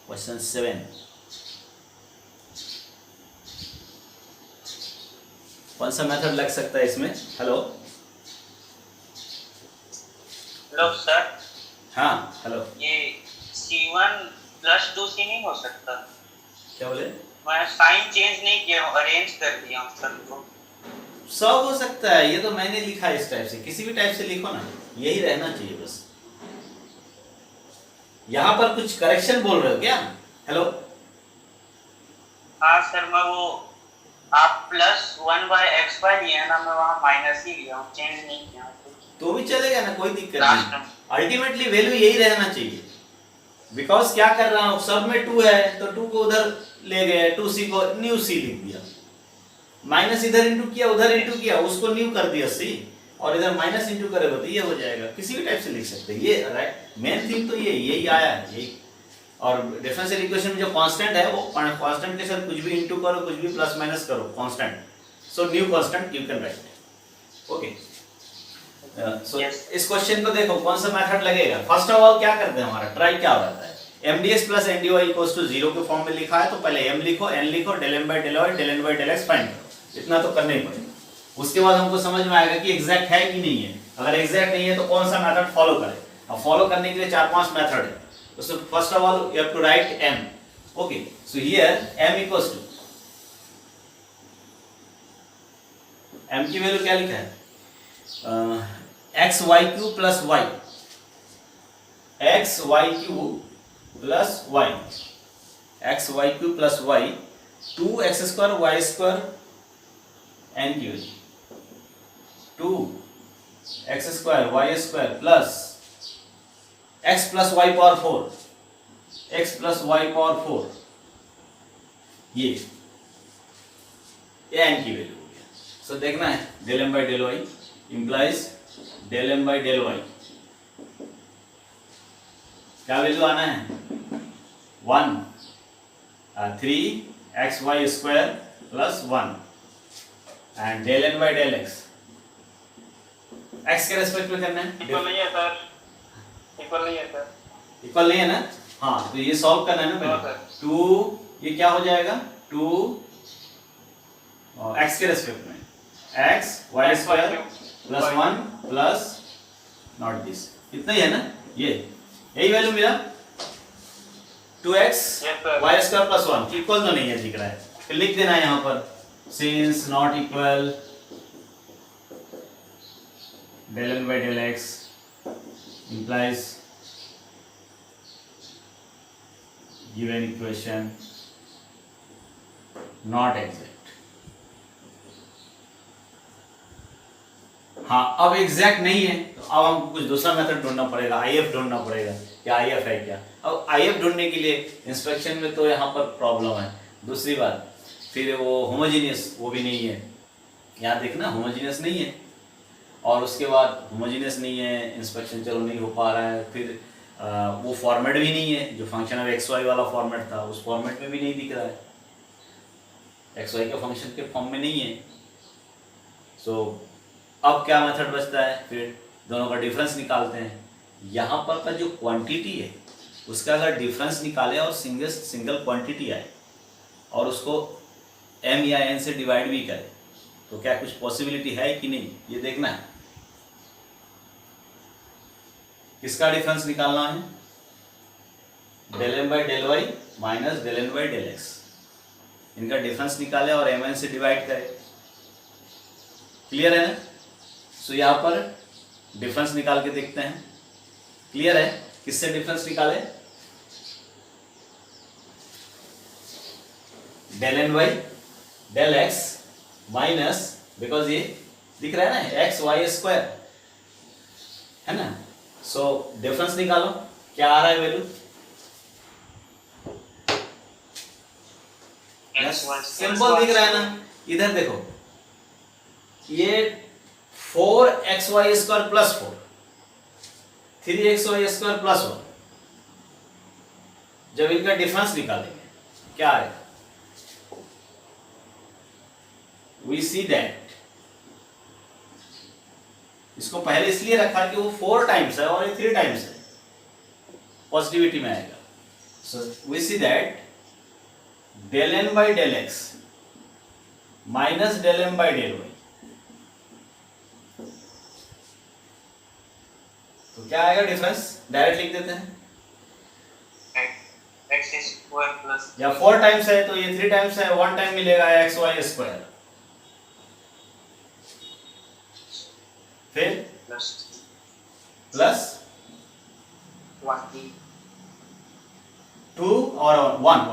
[SPEAKER 2] क्वेश्चन 7 कौन सा मेथड लग सकता है इसमें, हेलो
[SPEAKER 1] सर,
[SPEAKER 2] हाँ हेलो,
[SPEAKER 1] ये c1 + 2c नहीं हो सकता,
[SPEAKER 2] क्या बोले,
[SPEAKER 1] मैं साइन चेंज नहीं किया हूँ, अरेंज कर दिया हूँ सर को,
[SPEAKER 2] सब हो सकता है, ये तो मैंने लिखा है इस टाइप से, किसी भी टाइप से लिखो ना, यही रहना चाहिए बस। यहाँ पर कुछ करेक्शन बोल रहे हो क्या, हेलो,
[SPEAKER 1] हाँ सर, मैं वो आप +1/xy लिया ना, मैं वहाँ माइनस ही लिया हूँ, चेंज नहीं किया,
[SPEAKER 2] तो भी चलेगा ना, कोई दिक्कत नहीं, अल्टीमेटली वैल्यू यही रहना चाहिए, बिकॉज क्या कर रहा हूँ, सब में 2 है तो 2 को उधर ले गए, 2c को न्यू c लिख दिया, माइनस इधर इंटू किया, उधर इंटू किया, उसको न्यू कर दिया c, और इधर माइनस इंटू करोगे तो ये हो जाएगा, किसी भी टाइप से लिख सकते हैं ये, राइट। मेन थिंग तो यही आया है यही। और डिफरेंशियल इक्वेशन में जो कांस्टेंट है वो कांस्टेंट के साथ कुछ भी इंटू करो, कुछ भी प्लस माइनस करो, constant, so new constant you can write. Okay, so इस क्वेश्चन को देखो कौन सा मेथड लगेगा। फर्स्ट ऑफ ऑल क्या करते हैं, हमारा ट्राई क्या रहता है, mdx plus ndy equals to 0 के फॉर्म में लिखा है तो पहले m लिखो, n लिखो, del m by del y del n by del x find करो, इतना तो करना ही पड़ेगा। उसके बाद हमको समझ में आएगा कि एग्जैक्ट है कि नहीं है। अगर एग्जैक्ट नहीं है तो कौन सा मेथड फॉलो करें। अब फॉलो करने के लिए 4-5 मेथड है। So first of all you have to write m. Okay, so here m equals to, m की वैल्यू क्या लिखा है, x y cube plus y, x y cube plus y, x y cube plus y, 2x square y square n की value 2x square y square plus x plus y power 4, x plus y power 4, ये n की value हो गया। सो देखना है del m by del y implies del m by del y, क्या value आना है 1, 3xy square plus 1 and del n by del x, x के रेस्पेक्ट में करना है।
[SPEAKER 1] इक्वल नहीं है सर, इक्वल नहीं है सर,
[SPEAKER 2] इक्वल नहीं है ना, हाँ तो ये सॉल्व करना है ना पहले। 2 ये क्या हो जाएगा 2 x के रेस्पेक्ट में x y square plus 1 plus not this, इतना ही है ना, ये यही वैल्यू मिला 2x y square plus 1, equal तो नहीं है दिख रहा है, फिर लिख देना है यहाँ पर since not equal del n by del x implies given equation not exact। हाँ अब एग्जैक्ट नहीं है तो अब हमको कुछ दूसरा मेथड ढूंढना पड़ेगा, IF ढूंढना पड़ेगा, क्या IF है क्या। अब IF ढूंढने के लिए इंस्पेक्शन में तो यहाँ पर प्रॉब्लम है। दूसरी बात फिर वो होमोजीनियस वो भी नहीं है, यहाँ देखना होमोजीनियस नहीं है, और उसके बाद होमोजीनियस नहीं है, इंस्पेक्शन चलो नहीं हो पा रहा है, फिर वो फॉर्मेट भी नहीं है, जो फंक्शन ऑफ एक्स वाई वाला फॉर्मेट था उस फॉर्मेट में भी नहीं दिख रहा है, एक्स वाई के फंक्शन के फॉर्म में नहीं है। सो अब क्या मेथड बचता है, फिर दोनों का डिफरेंस निकालते हैं। यहाँ पर का जो क्वांटिटी है उसका अगर डिफरेंस निकाले और सिंगल क्वांटिटी आए और उसको m या n से डिवाइड भी करे तो क्या कुछ पॉसिबिलिटी है कि नहीं, ये देखना है। किसका डिफरेंस निकालना है, del m by del y minus del n by del x, इनका डिफरेंस निकाले और mn से डिवाइड करें। क्लियर है ना। सो यहाँ पर डिफरेंस निकाल के देखते हैं। क्लियर है, किससे डिफरेंस निकाले, del n by del x minus, because ये दिख रहा है ना एक्स वाई स्क्वायर है ना। सो डिफरेंस निकालो, क्या आ रहा है वैल्यू, सिंपल दिख रहा है ना। इधर देखो ये 4xy square plus 4, 3xy square plus 1, जब इनका डिफरेंस निकालेंगे क्या आएगा, we see that, इसको पहले इसलिए रखा कि वो 4 टाइम्स है और ये 3 टाइम्स है, पॉजिटिविटी में आएगा। सो we see that del n by del x minus del m by del y, तो क्या आएगा डिफरेंस, डायरेक्ट लिख देते हैं,
[SPEAKER 1] x स्क्वायर प्लस,
[SPEAKER 2] या 4 टाइम्स है तो ये 3 टाइम्स है, 1 टाइम मिलेगा एक्स वाई स्क्वायर, फिर
[SPEAKER 1] प्लस
[SPEAKER 2] प्लस
[SPEAKER 1] 1
[SPEAKER 2] 2 और 1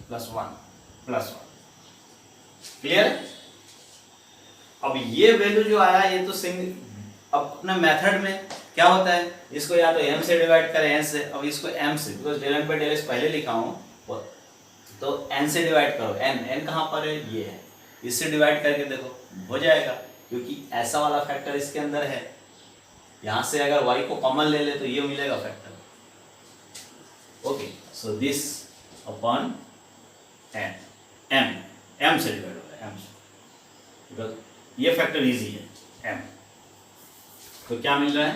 [SPEAKER 2] प्लस 1 प्लस 1। क्लियर है। अब ये वैल्यू जो आया ये तो अपने मेथड में क्या होता है, इसको या तो m से डिवाइड करें n से, अब इसको m से, because del n by del x पहले लिखा हूँ तो n से डिवाइड करो, n कहाँ पर है, ये है, इससे डिवाइड करके देखो हो जाएगा। क्योंकि ऐसा वाला फैक्टर इसके अंदर है। यहां से अगर y को कॉमन ले ले तो ये मिलेगा factor. Okay, so this upon m, m से डिवाइड होगा, m से, बिकॉज ये फैक्टर इजी है m। तो क्या मिल रहा है,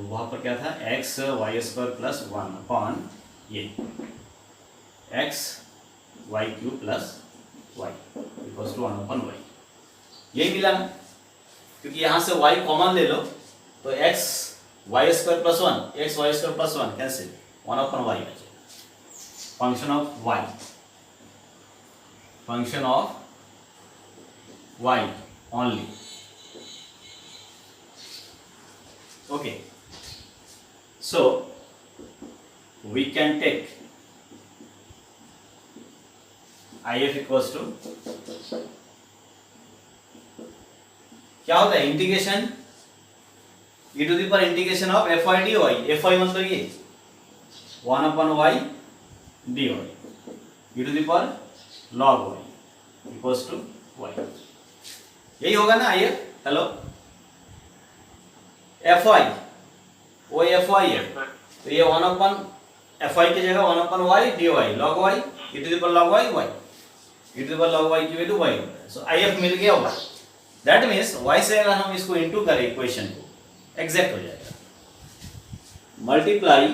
[SPEAKER 2] वहां पर क्या था, x y square plus 1 upon ये x y cube plus y equals to 1 upon y। यही मिला ना, क्योंकि यहां से y कॉमन ले लो तो x y square plus 1, x y square plus 1 cancel, 1 upon y बचेगा। Function of y, function of y only. Okay, so we can take if equals to, क्या होता है, integration e to the power integration of fy dy। fy मतलब ये 1 upon y dy e to the power log y equals to y। यही होगा ना। आइए, hello, fy वो fy है, तो ये 1 अपॉन fy की जगह 1 upon y dy log y e to the power log y y e to the power log y की वैल्यू y होता है। सो if मिल गया y, दैट मीन्स y से अगर हम इसको इनटू करें इक्वेशन को, एग्जैक्ट हो जाएगा। Multiply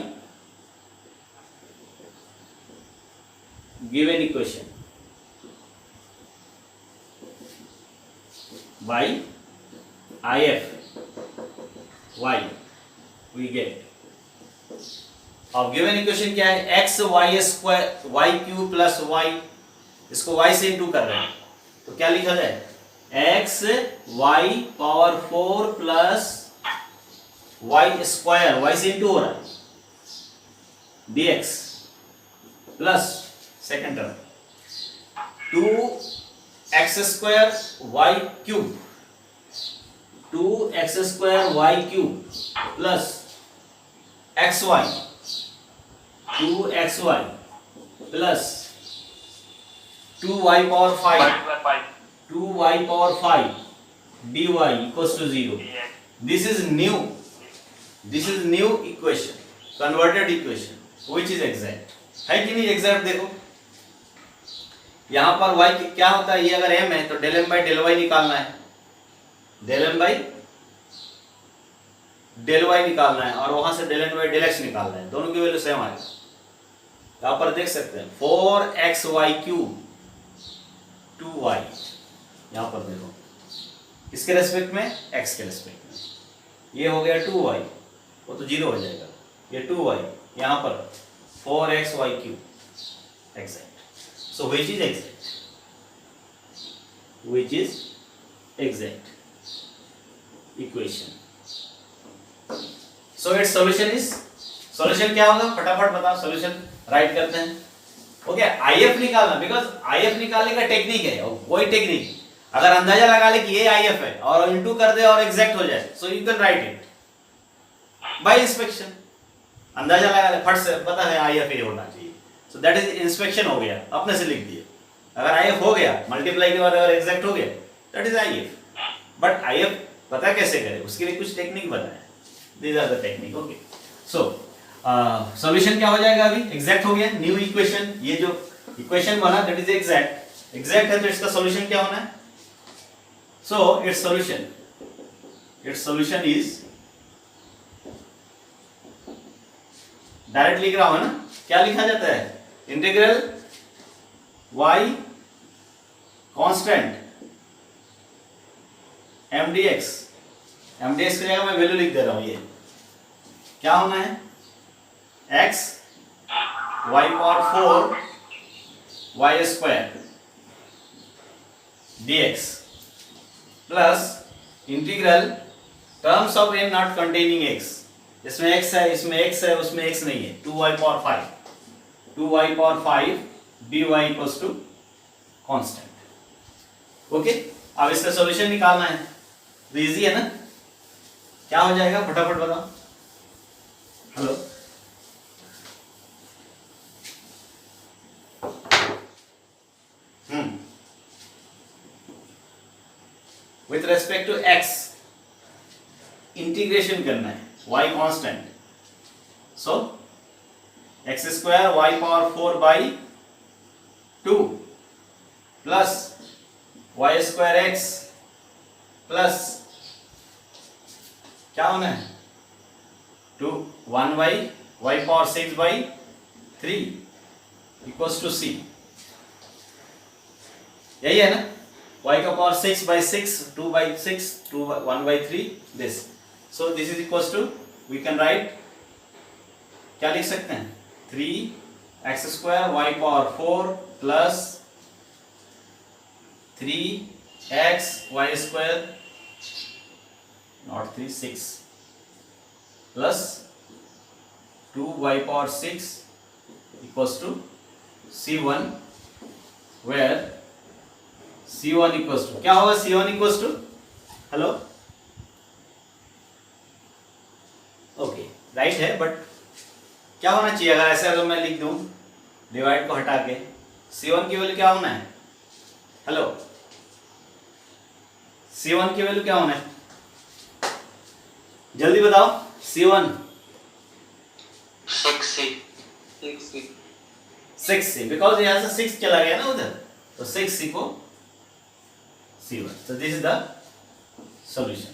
[SPEAKER 2] given equation by if y, we get, अब गिवन इक्वेशन क्या है, x y square y cube plus y, इसको y से इंटू कर रहे हैं तो क्या लिखा जाए, x y power 4 plus y square, y से इंटू हो रहा है, dx plus second term 2x square y cube, 2x square y cube plus xy, 2xy plus 2y power 5, 2y power 5 dy equals to 0. This is new equation, converted equation, which is exact, है कि नहीं exact। देखो यहां पर y क्या होता है, ये अगर m है तो del m by del y निकालना है, del m by del y निकालना है, और वहां से del n by del x निकालना है, दोनों की वैल्यू सेम आएगी। यहां पर देख सकते हैं 4xy क्यूब 2y, यहां पर देखो इसके रेस्पेक्ट में, x के रेस्पेक्ट में, ये हो गया 2y, वो तो 0 हो जाएगा, ये 2y, यहां पर 4xy cube exact. So which is exact, which is exact equation. So its solution is, solution क्या होगा, फटाफट बताओ, सॉल्यूशन राइट करते हैं। ओके, IF निकालना, बिकॉज IF निकालने का टेक्निक है, और कोई टेक्निक अगर अंदाजा लगा ले कि ये IF है और इनटू कर दे और एग्जैक्ट हो जाए, सो you can right it by inspection. अंदाजा लगा ले, फट से पता है IF ये होना चाहिए, सो दैट इज इंस्पेक्शन हो गया, अपने से लिख दिए। अगर IF हो गया, मल्टीप्लाई के बाद अगर एग्जैक्ट हो गया, that is IF। But IF पता कैसे करें, उसके लिए कुछ टेक्निक बताएं, these are the technique. Okay, so solution क्या हो जाएगा, अभी एग्जैक्ट हो गया, न्यू इक्वेशन, ये जो इक्वेशन बना दैट इज एग्जैक्ट, एग्जैक्ट है तो इसका सॉल्यूशन क्या होना है, सो इट्स सॉल्यूशन इज, डायरेक्ट लिख रहा हूं ना, क्या लिखा जाता है, integral y constant mdx, mdx की जगह मैं वैल्यू लिख दे रहा हूं, ये क्या होना है, x y power 4 y square dx plus integral terms of n not containing x, इसमें x है, इसमें x है, उसमें x नहीं है, 2y power 5, 2y power 5 dy equals to constant. Okay, अब इसका सॉल्यूशन निकालना है, तो इजी है ना, क्या हो जाएगा, फटाफट बताओ। Hello, with respect to x integration करना है, y constant, so x square y power 4 by 2 plus y square x plus क्या होना है 1 by y power 6 by 3 equals to c, यही है ना, y का power 6 by 6, 2 by 6, 1 by 3 this, so this is equals to, we can write, क्या लिख सकते हैं 3x square y power 4 plus 3x y square not 3 6 plus 2y power 6 equals to c1 where c1 equals to क्या होगा, c1 equals to, hello, okay right है, but क्या होना चाहिए अगर ऐसे अगर मैं लिख दूं डिवाइड को हटा के, c1 की वैल्यू क्या होना है, हेलो, c1 की वैल्यू क्या होना है, जल्दी बताओ, c1 6c बिकॉज यहाँ से 6 चला गया ना उधर, तो 6c को c1, so this is the solution,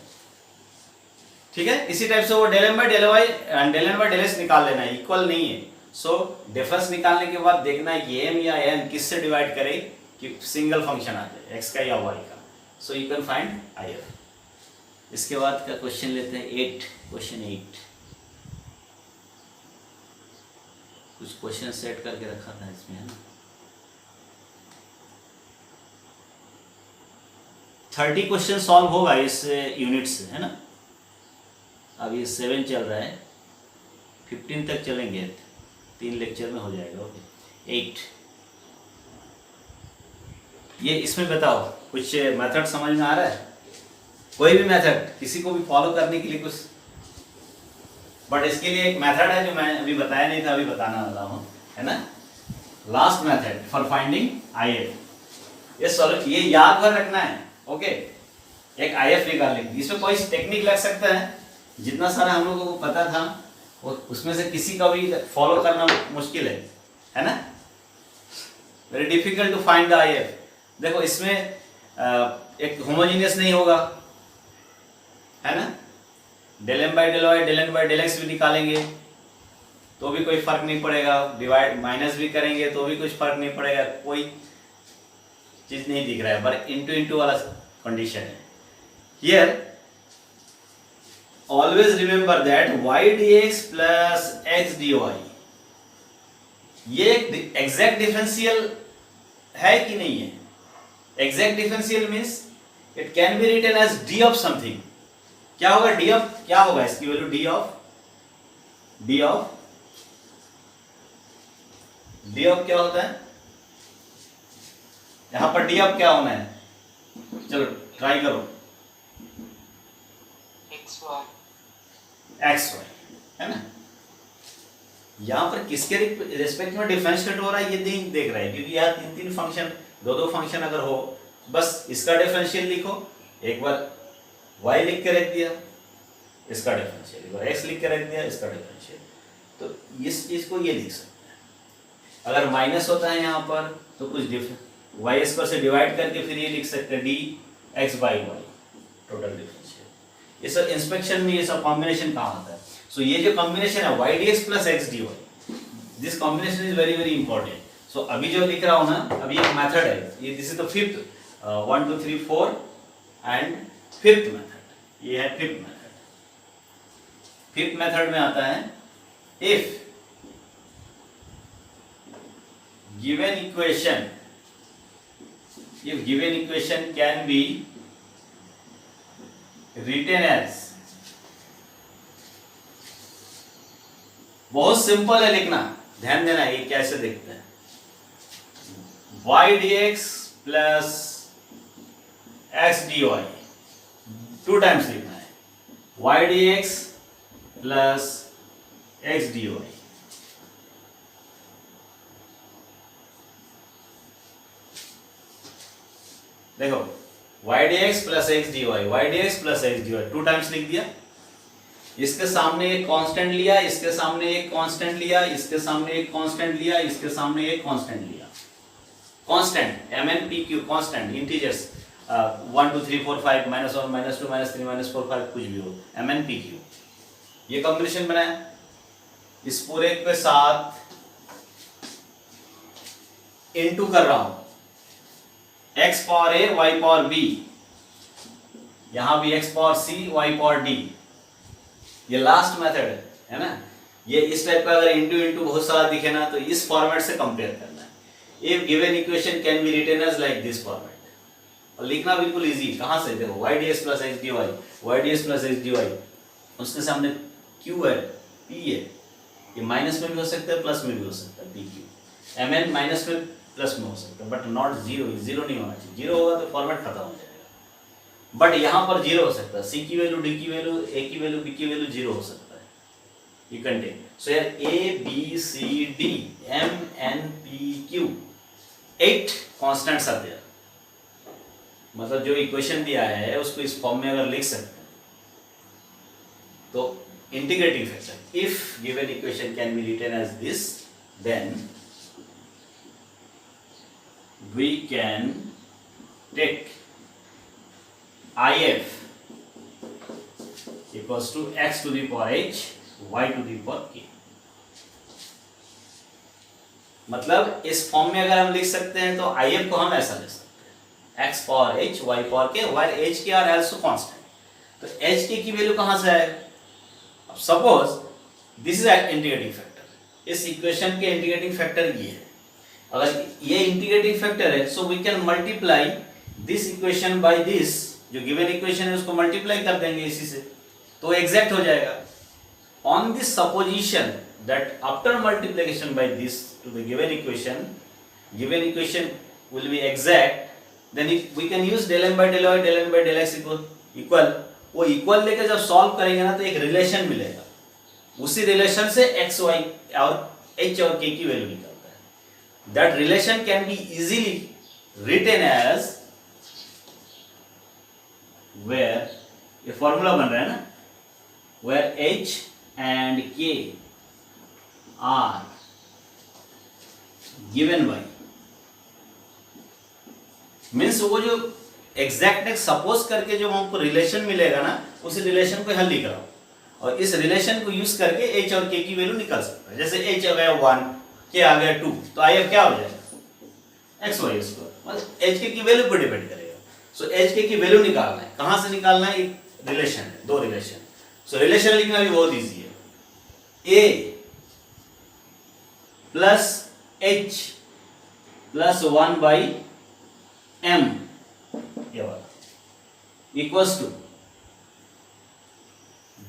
[SPEAKER 2] ठीक है। इसी टाइप से वो del m by del y and del n by del s निकाल लेना है, इक्वल नहीं है, सो डिफरेंस निकालने के बाद देखना है कि m या n किससे डिवाइड करे कि सिंगल फंक्शन आ जाए, x का या y का, सो यू कैन फाइंड IF। इसके बाद का क्वेश्चन लेते हैं 8, क्वेश्चन 8, कुछ क्वेश्चन सेट करके रखा था इसमें, है ना, 30 क्वेश्चन सॉल्व होगा इस यूनिट से, है ना, अब ये 7 चल रहा है, 15 तक चलेंगे, 3 लेक्चर में हो जाएगा, ओके। 8 ये इसमें बताओ कुछ मेथड समझ में आ रहा है, कोई भी मेथड किसी को भी फॉलो करने के लिए कुछ, बट इसके लिए एक मेथड है जो मैं अभी बताया नहीं था, अभी बताना वाला हूँ, है ना, last method for finding IF, ये याद कर रखना है, ओके, एक IF निकाल लेंगे, इसमें कोई टेक्निक लग सकता है, जितना सारा हम लोगों को पता था वो उसमें से किसी का भी फॉलो करना मुश्किल है ना, very difficult to find the IF। देखो इसमें एक होमोजीनियस नहीं होगा, है ना, del m by del y del n by del x भी निकालेंगे तो भी कोई फर्क नहीं पड़ेगा, डिवाइड माइनस भी करेंगे तो भी कुछ फर्क नहीं पड़ेगा, कोई चीज नहीं दिख रहा है, पर इंटू वाला कंडीशन है। Here always remember that y dx plus x dy ये एग्जैक्ट डिफरेंशियल है कि नहीं है, exact differential means it can be written as d of something, क्या होगा d ऑफ, क्या होगा इसकी वैल्यू d ऑफ क्या होता है, यहां पर d ऑफ क्या होना है, चलो ट्राई करो, xy है ना, यहां पर किसके रिस्पेक्ट में डिफरेंशिएट हो रहा है ये देख रहा है, क्योंकि यहाँ 3 फंक्शन, 2 फंक्शन अगर हो, बस इसका डिफरेंशियल लिखो, एक बार y लिख के रख दिया, इसका डिफरेंशियल, एक बार x लिख के रख दिया, इसका डिफरेंशियल, तो इस चीज को ये लिख सकते हैं। अगर माइनस होता है यहाँ पर तो कुछ y स्क्वायर से डिवाइड करके फिर ये लिख सकते हैं dx by y total differential. ये सब इंस्पेक्शन में ये सब कॉम्बिनेशन कहाँ होता है, सो ये जो कॉम्बिनेशन है y dx plus x dy, this combination is very very important. So अभी जो लिख रहा हूँ ना, अभी एक मेथड है, ये this is the 5th 1 2 3 4 and 5th method, ये है 5th मेथड। 5th मेथड में आता है if given equation can be written as, बहुत सिंपल है लिखना, ध्यान देना ये कैसे दिखता है, y dx plus x dy 2 times लिखना है, y dx plus x dy, देखो y D x plus x D y, y D x plus x D y, 2 times लिख दिया। इसके सामने एक कांस्टेंट लिया, इसके सामने एक कांस्टेंट लिया, इसके सामने एक कांस्टेंट लिया, इसके सामने एक कांस्टेंट लिया। Constant m n p q, constant integers 1 2 3 4 5 -1 -2 -3 -4 5 कुछ भी हो, एम एन पी क्यू, ये कॉम्बिनेशन बनाया। इस पूरे के साथ इनटू कर रहा हूं, x power a y power b, यहां भी x power c y power d, ये लास्ट मेथड है ना। ये इस टाइप का अगर इंटू इंटू बहुत सारा दिखे ना तो इस फॉर्मेट से कंपेयर करना है। If given equation can be written as like this format, और लिखना बिल्कुल इजी। कहां से देखो, y ds प्लस x dy, y ds प्लस x dy, उसके सामने q है, p है, ये माइनस में भी हो सकता है प्लस में भी हो सकता है, pq, mn माइनस में प्लस में हो सकता है, बट नॉट जीरो, जीरो नहीं होना चाहिए। जीरो होगा तो फॉर्मेट खत्म हो जाएगा। बट यहाँ पर जीरो हो सकता है, सी की वैल्यू, डी की वैल्यू, ए की वैल्यू, बी की वैल्यू जीरो हो सकता है। ये कंटेन, सो यार ए b c D M n p Q 8 constants आते हैं। मतलब जो इक्वेशन दिया है उसको इस फॉर्म में अगर लिख सकते हैं तो integrating factor, if given equation can be written as this, then we can take if equals to x to the power h y to the power k। मतलब इस फॉर्म में अगर हम लिख सकते हैं तो if को हम ऐसा लिख सकते हैं, x power h y power k, where h k are also constant। तो h k की वैल्यू कहां से आएगा? अब suppose this is integrating factor, इस इक्वेशन के इंटीग्रेटिंग फैक्टर ये है। अगर ये इंटीग्रेटिंग फैक्टर है, so we can multiply this equation by this, जो गिवन इक्वेशन है उसको मल्टीप्लाई कर देंगे इसी से, तो एग्जैक्ट हो जाएगा। On this supposition that after multiplication by this to the given equation will be exact, then we can use del m by del y, del n by del x equal, वो equal लेके जब solve करेंगे ना तो एक relation मिलेगा, उसी relation से x y और h और k की वैल्यू निकलता है। That relation can be easily written as, where ये फॉर्मूला बन रहा है ना, where h and k are given by, means वो जो एग्जैक्ट सपोज करके जो हमको रिलेशन मिलेगा ना, उस रिलेशन को हल निकालो और इस रिलेशन को यूज करके h और k की वैल्यू निकाल सकते हैं। जैसे h आ गया 1, k आ गया 2, तो if क्या हो जाएगा, x y स्क्वायर, मतलब h k की वैल्यू पर डिपेंड करेगा। सो h k की वैल्यू निकालना है, कहां से निकालना है? एक रिलेशन है, दो रिलेशन। सो रिलेशन लिखना भी बहुत इजी है, a plus h plus 1 by m, ये वाला equals to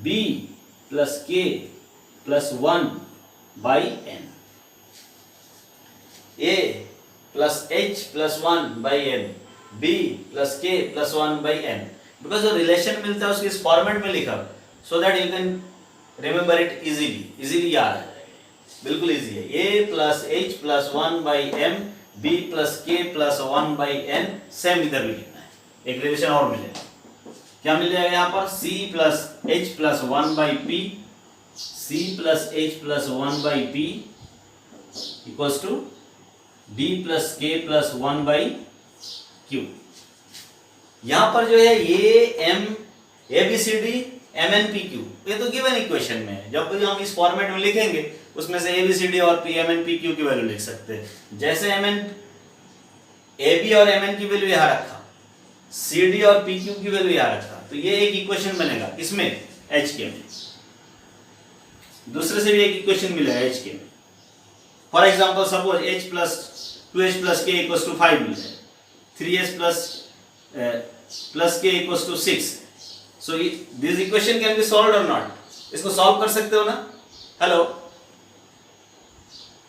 [SPEAKER 2] b plus k plus 1 by n, a plus h plus 1 by n, b plus k plus 1 by n। Because जो relation मिलता है उसको इस फॉर्मेट में लिखा, so that you can remember it easily याद है, बिल्कुल इजी है। a plus h plus 1 by m, b plus k plus 1 by n, same इधर भी लिखना है। एक रिलेशन और मिलेगा, क्या मिल जाएगा यहाँ पर? c plus h plus 1 by p, c plus h plus 1 by p equals to d plus k plus 1 by q। यहां पर जो है ये m a b c d m n p q, ये तो गिवन इक्वेशन में है। जब भी हम इस फॉर्मेट में लिखेंगे उसमें से a b c d और p m n p q की वैल्यू लिख सकते हैं। जैसे m n a b और m n की वैल्यू यहां रखा, c d और p q की वैल्यू यहां रखा, तो ये एक इक्वेशन बनेगा। इसमें h k में दूसरे से भी एक इक्वेशन मिलेगा h k में। For example suppose h plus 2h plus k equals to 5 मिल जाए, 3h plus k equals to 6। So this equation can be solved और नॉट? इसको सॉल्व कर सकते हो ना? हेलो,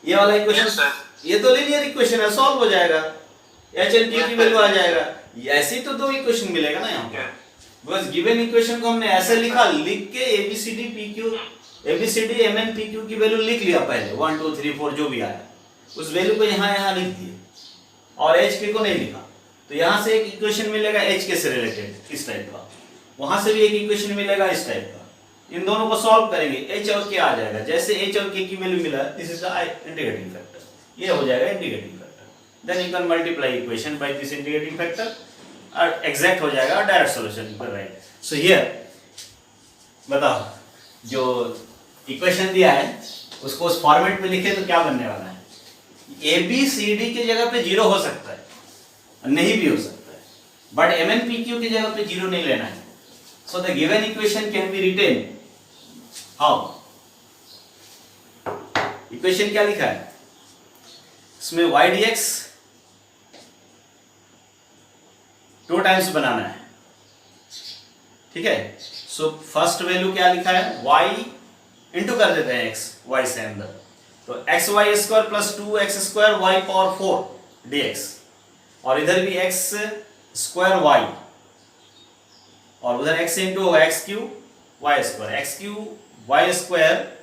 [SPEAKER 2] ये वाला इक्वेशन, ये तो लीनियर इक्वेशन है, सॉल्व हो जाएगा, h and k की वैल्यू आ जाएगा। ऐसे तो दो इक्वेशन मिलेगा ना यहाँ पर, बिकॉज गिवन इक्वेशन को हमने ऐसे लिखा, लिख के ABCD PQ ABCD MN PQ की वैल्यू लिख लिया पहले, 1 2 3 4 जो भी आया उस वैल्यू को यहाँ लिख दिए और HK को नहीं लिखा। तो यहाँ से एक इक्वेशन मिलेगा h के से रिलेटेड इस टाइप का, वहां से भी एक इक्वेशन मिलेगा इस टाइप का। इन दोनों को सॉल्व करेंगे, h और k आ जाएगा। जैसे h और k की वैल्यू मिला, this is the integrating factor, ये हो जाएगा integrating factor. Then you can multiply equation by this integrating factor और एग्जैक्ट हो जाएगा, डायरेक्ट सॉल्यूशन पर राइट। सो हियर बताओ, जो इक्वेशन दिया है उसको उस फॉर्मेट में लिखे तो क्या बनने वाला है? ए बी सी डी की जगह पे 0 हो सकता है, नहीं भी हो सकता है, but m n p q की जगह पे 0 नहीं लेना है। So the given equation can be written how? Equation क्या लिखा है इसमें? y dx 2 टाइम्स बनाना है, ठीक है। सो फर्स्ट वैल्यू क्या लिखा है? y इंटू कर देते हैं x, y से अंदर, तो x Y square plus 2x square y power 4 dx, और इधर भी x स्क्वायर y, और उधर x इंटू होगा x cube Y square, x cube Y square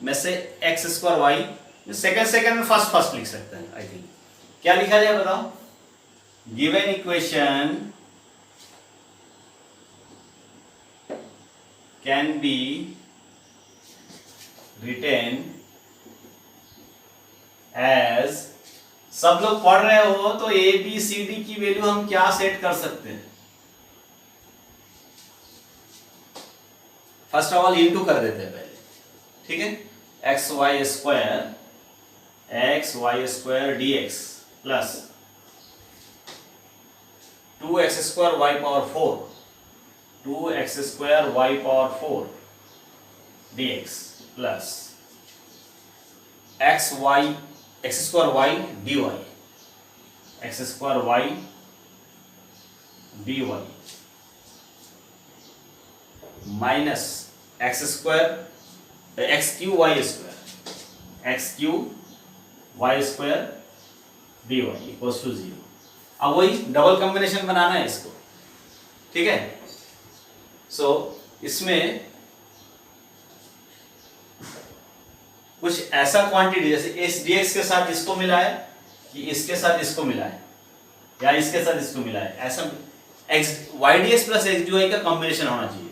[SPEAKER 2] में से x स्क्वायर y, सेकंड में फर्स्ट लिख सकते हैं। आई थिंक क्या लिखा जाए बताओ? Given equation can be written as, सब लोग पढ़ रहे हो तो ए बी सी डी की वैल्यू हम क्या सेट कर सकते हैं? फर्स्ट ऑफ ऑल इंटू कर देते हैं पहले, ठीक है। X Y square d x plus 2x square y power 4, 2x square y power 4 dx plus x square y dy, एक्स square y dy minus x square x q y square dy equals to 0। अब वही double combination बनाना है इसको, ठीक है। सो इसमें कुछ ऐसा क्वांटिटी जैसे एस डी एक्स के साथ इसको मिला है, कि इसके साथ इसको मिला है, या इसके साथ इसको मिला है, ऐसा x y D x plus x D y का कॉम्बिनेशन होना चाहिए।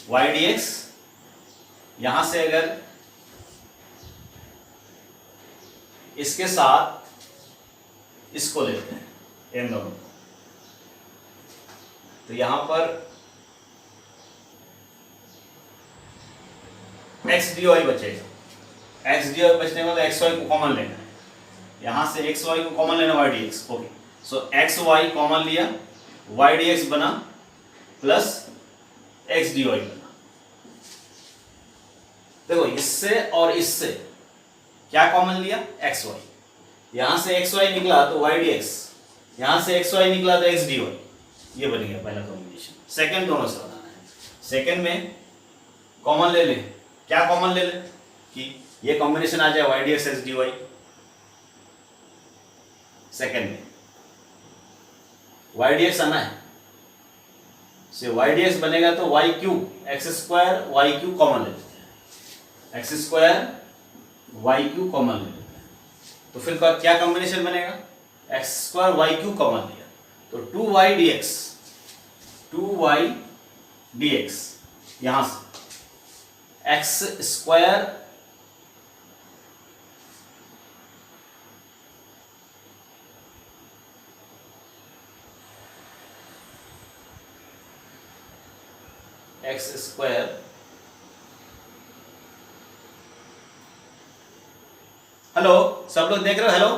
[SPEAKER 2] वाई डी एक्स यहां से अगर इसके साथ इसको लेते हैं, इन दोनों, तो यहां पर एक्स डी वाई बचेगा। एक्स डी वाई बचने का तो एक्स वाई को कॉमन लेना है, यहां से एक्स वाई को कॉमन लेना, वाई डी एक्स, ओके। सो एक्स वाई कॉमन लिया, वाई डी एक्स बना प्लस एक्स डी वाई बना। देखो इससे और इससे क्या कॉमन लिया? एक्स वाई, यहां से एक्स वाई निकला तो वाई डी एक्स, यहां से एक्स वाई निकला तो एक्स डी वाई, ये बन गया पहला कॉम्बिनेशन। सेकंड दोनों से बनाना है, सेकंड में कॉमन ले ले, क्या कॉमन ले ले कि ये कॉम्बिनेशन आ जाए y D x x D y. Second में वाई डी एक्स आना है, से वाई डी एक्स बनेगा तो y cube x square y cube common ले लेते हैं, x square y cube common ले लेते हैं, तो फिर क्या कॉम्बिनेशन बनेगा? X square y cube common लिया तो 2y dx, यहां से x square x square, hello सब लोग देख रहे हो? Hello,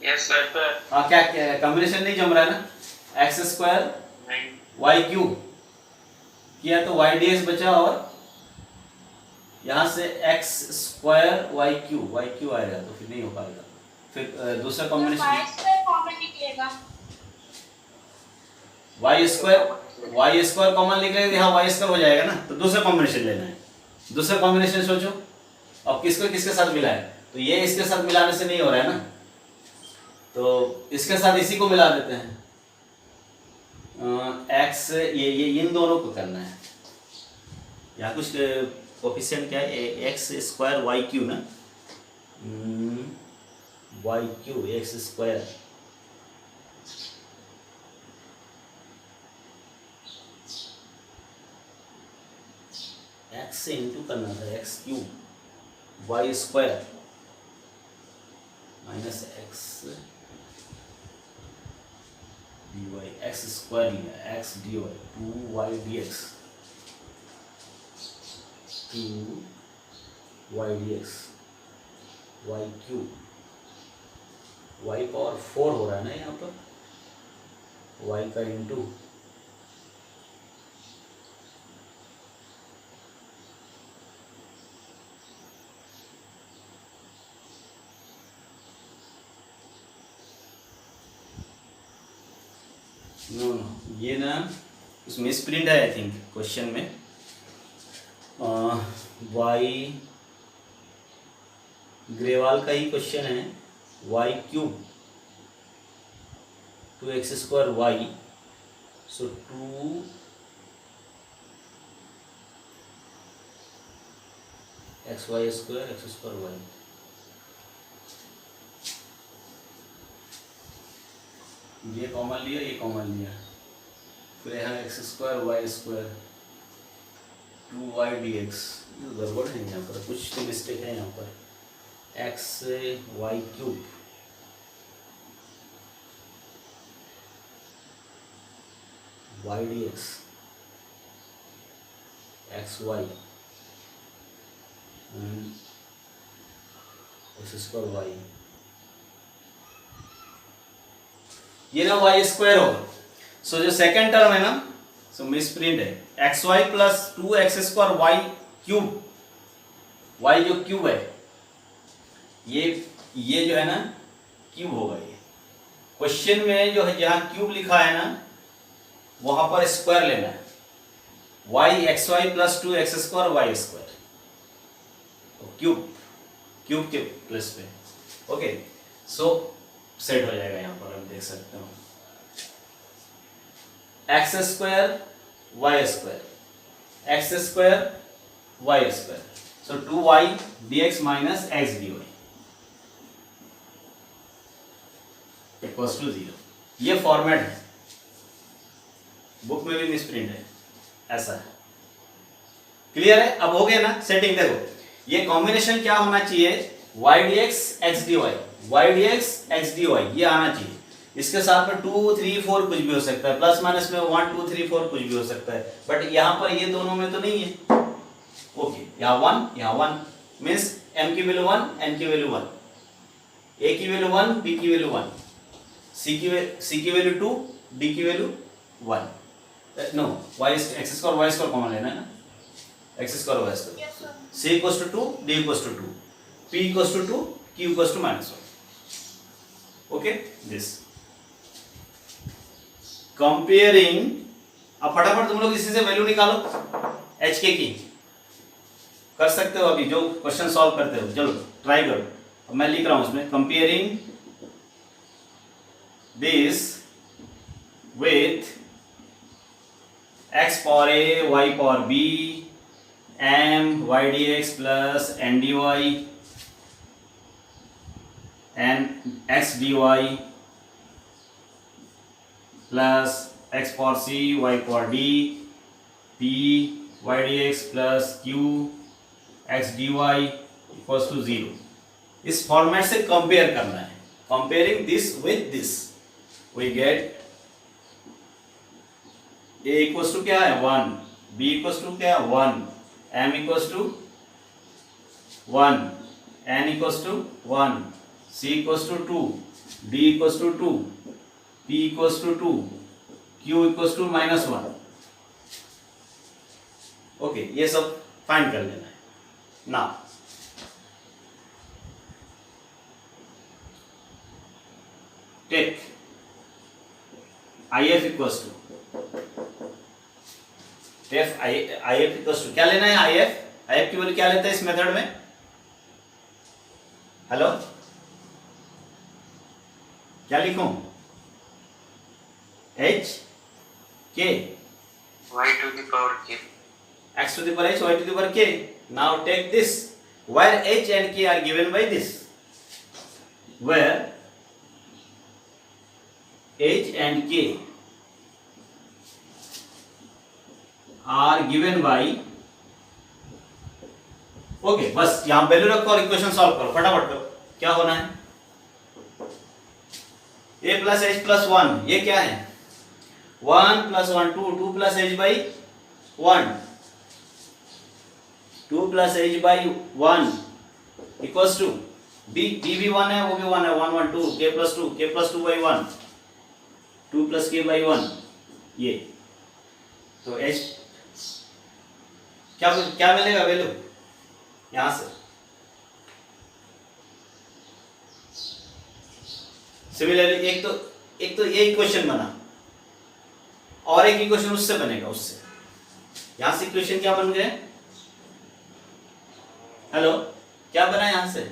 [SPEAKER 1] yes sir.
[SPEAKER 2] हाँ, क्या कॉम्बिनेशन नहीं जम रहा है ना? एक्स स्क्वायर वाई क्यूब किया तो वाई डी एक्स बचा, और यहां से एक्स स्क्वायर वाई क्यूब आएगा तो फिर नहीं हो पाएगा। फिर दूसरा कॉम्बिनेशन वाई स्क्वायर कॉमन निकलेगा, यहाँ वाई स्क्वायर हो जाएगा ना, तो दूसरा कॉम्बिनेशन लेना है। दूसरा कॉम्बिनेशन सोचो, अब किसके साथ मिला है? तो ये इसके साथ मिलाने से नहीं हो रहा है ना, तो इसके साथ इसी को मिला देते हैं। एक्स ये इन दोनों को करना है, यहाँ कुछ कोफिशिएंट क्या है? एक्स स्क्वायर वाई क्यू ना, Y Q X square X से इंटू करना था, X cube Y square minus X D Y, x square लिया, X D Y, two Y D X, two Y D X, Y cube, Y power 4 हो रहा है ना यहाँ पर, वाई का इंटू नो ये ना उसमें स्प्रिंट है आई थिंक क्वेश्चन में, वाई ग्रेवाल का ही क्वेश्चन है, Y cube 2x square Y, so 2 x Y square x square Y, ये कॉमन लिया, ये कॉमन लिया, फिर यहाँ X square Y square 2y dx, गड़बड़ है यहाँ पर, कुछ तो मिस्टेक है यहाँ पर, x Y cube y D x x y x square Y, ये ना वाई स्क्वायर होगा, सो जो सेकंड टर्म है ना, सो मिसप्रिंट है, x y plus 2x square y cube, y जो क्यूब है ये जो है ना क्यूब होगा, ये क्वेश्चन में जो है जहाँ क्यूब लिखा है ना वहां पर स्क्वायर लेना है, y x y plus 2x square Y square, cube के प्लस पे, ओके, सो सेट हो जाएगा, यहाँ पर हम देख सकते हो x square Y square x square Y square, so 2y dx minus x dy equals to 0, ये फॉर्मेट है, बुक में भी मिसप्रिंट है, ऐसा है, क्लियर है, अब हो गया ना सेटिंग, देखो ये कॉम्बिनेशन क्या होना चाहिए, y dx x dy, y dx x dy ये आना चाहिए, इसके साथ में 2 3 4 कुछ भी हो सकता है, प्लस माइनस में 1 2 3 4 कुछ भी हो सकता है, बट यहाँ पर ये दोनों में तो नहीं है, ओके, यहाँ 1 मीन्स m की वैल्यू 1 n की वैल्यू 1, a की वैल्यू 1 b की वैल्यू 1, c की वैल्यू 2 d की value 1, no y x square y square common लेना है ना, x square y square, c equals to 2 d equals to 2 p equals to 2 q equals to -1, okay, this comparing, अब फटाफट तुम लोग इसी से वैल्यू निकालो h के की, कर सकते हो अभी जो क्वेश्चन सॉल्व करते हो, चलो ट्राई करो, अब मैं लिख रहा हूं उसमें, comparing this with x power a y power b m y dx plus n dy n x dy plus x power c y power d p y dx plus q x dy equals to 0, इस format से compare करना है, comparing this with this we get a equals to क्या है 1, b equals to क्या है 1, m equals to 1, n equals to 1, c equals to 2, d equals to 2, p equals to 2, q equals to -1, okay, ये सब find कर लेना है। Now take if equals to if equals to क्या लेना है, if की वैल्यू क्या लेता है इस मेथड में, हेलो क्या लिखूं, h k
[SPEAKER 1] y to the power k,
[SPEAKER 2] x to the power h y to the power k, now take this where h and k are given by this, where h and k are given by okay, बस यहाँ value रखो और equation solve करो, फटाफट करो। क्या होना है? a प्लस एच प्लस 1, ये क्या है? 1 plus 1 2, 2 plus h by 1, 2 plus h by 1 equals to b भी 1 है, वो भी 1 है, 1 1 2 k plus 2 by 1, 2 plus k by 1, ये तो h क्या क्या मिलेगा वैल्यू यहां से? सिमिलरली एक तो ये इक्वेशन बना और एक इक्वेशन उससे बनेगा, उससे यहां से इक्वेशन क्या बन गए? हेलो, क्या बना यहां से?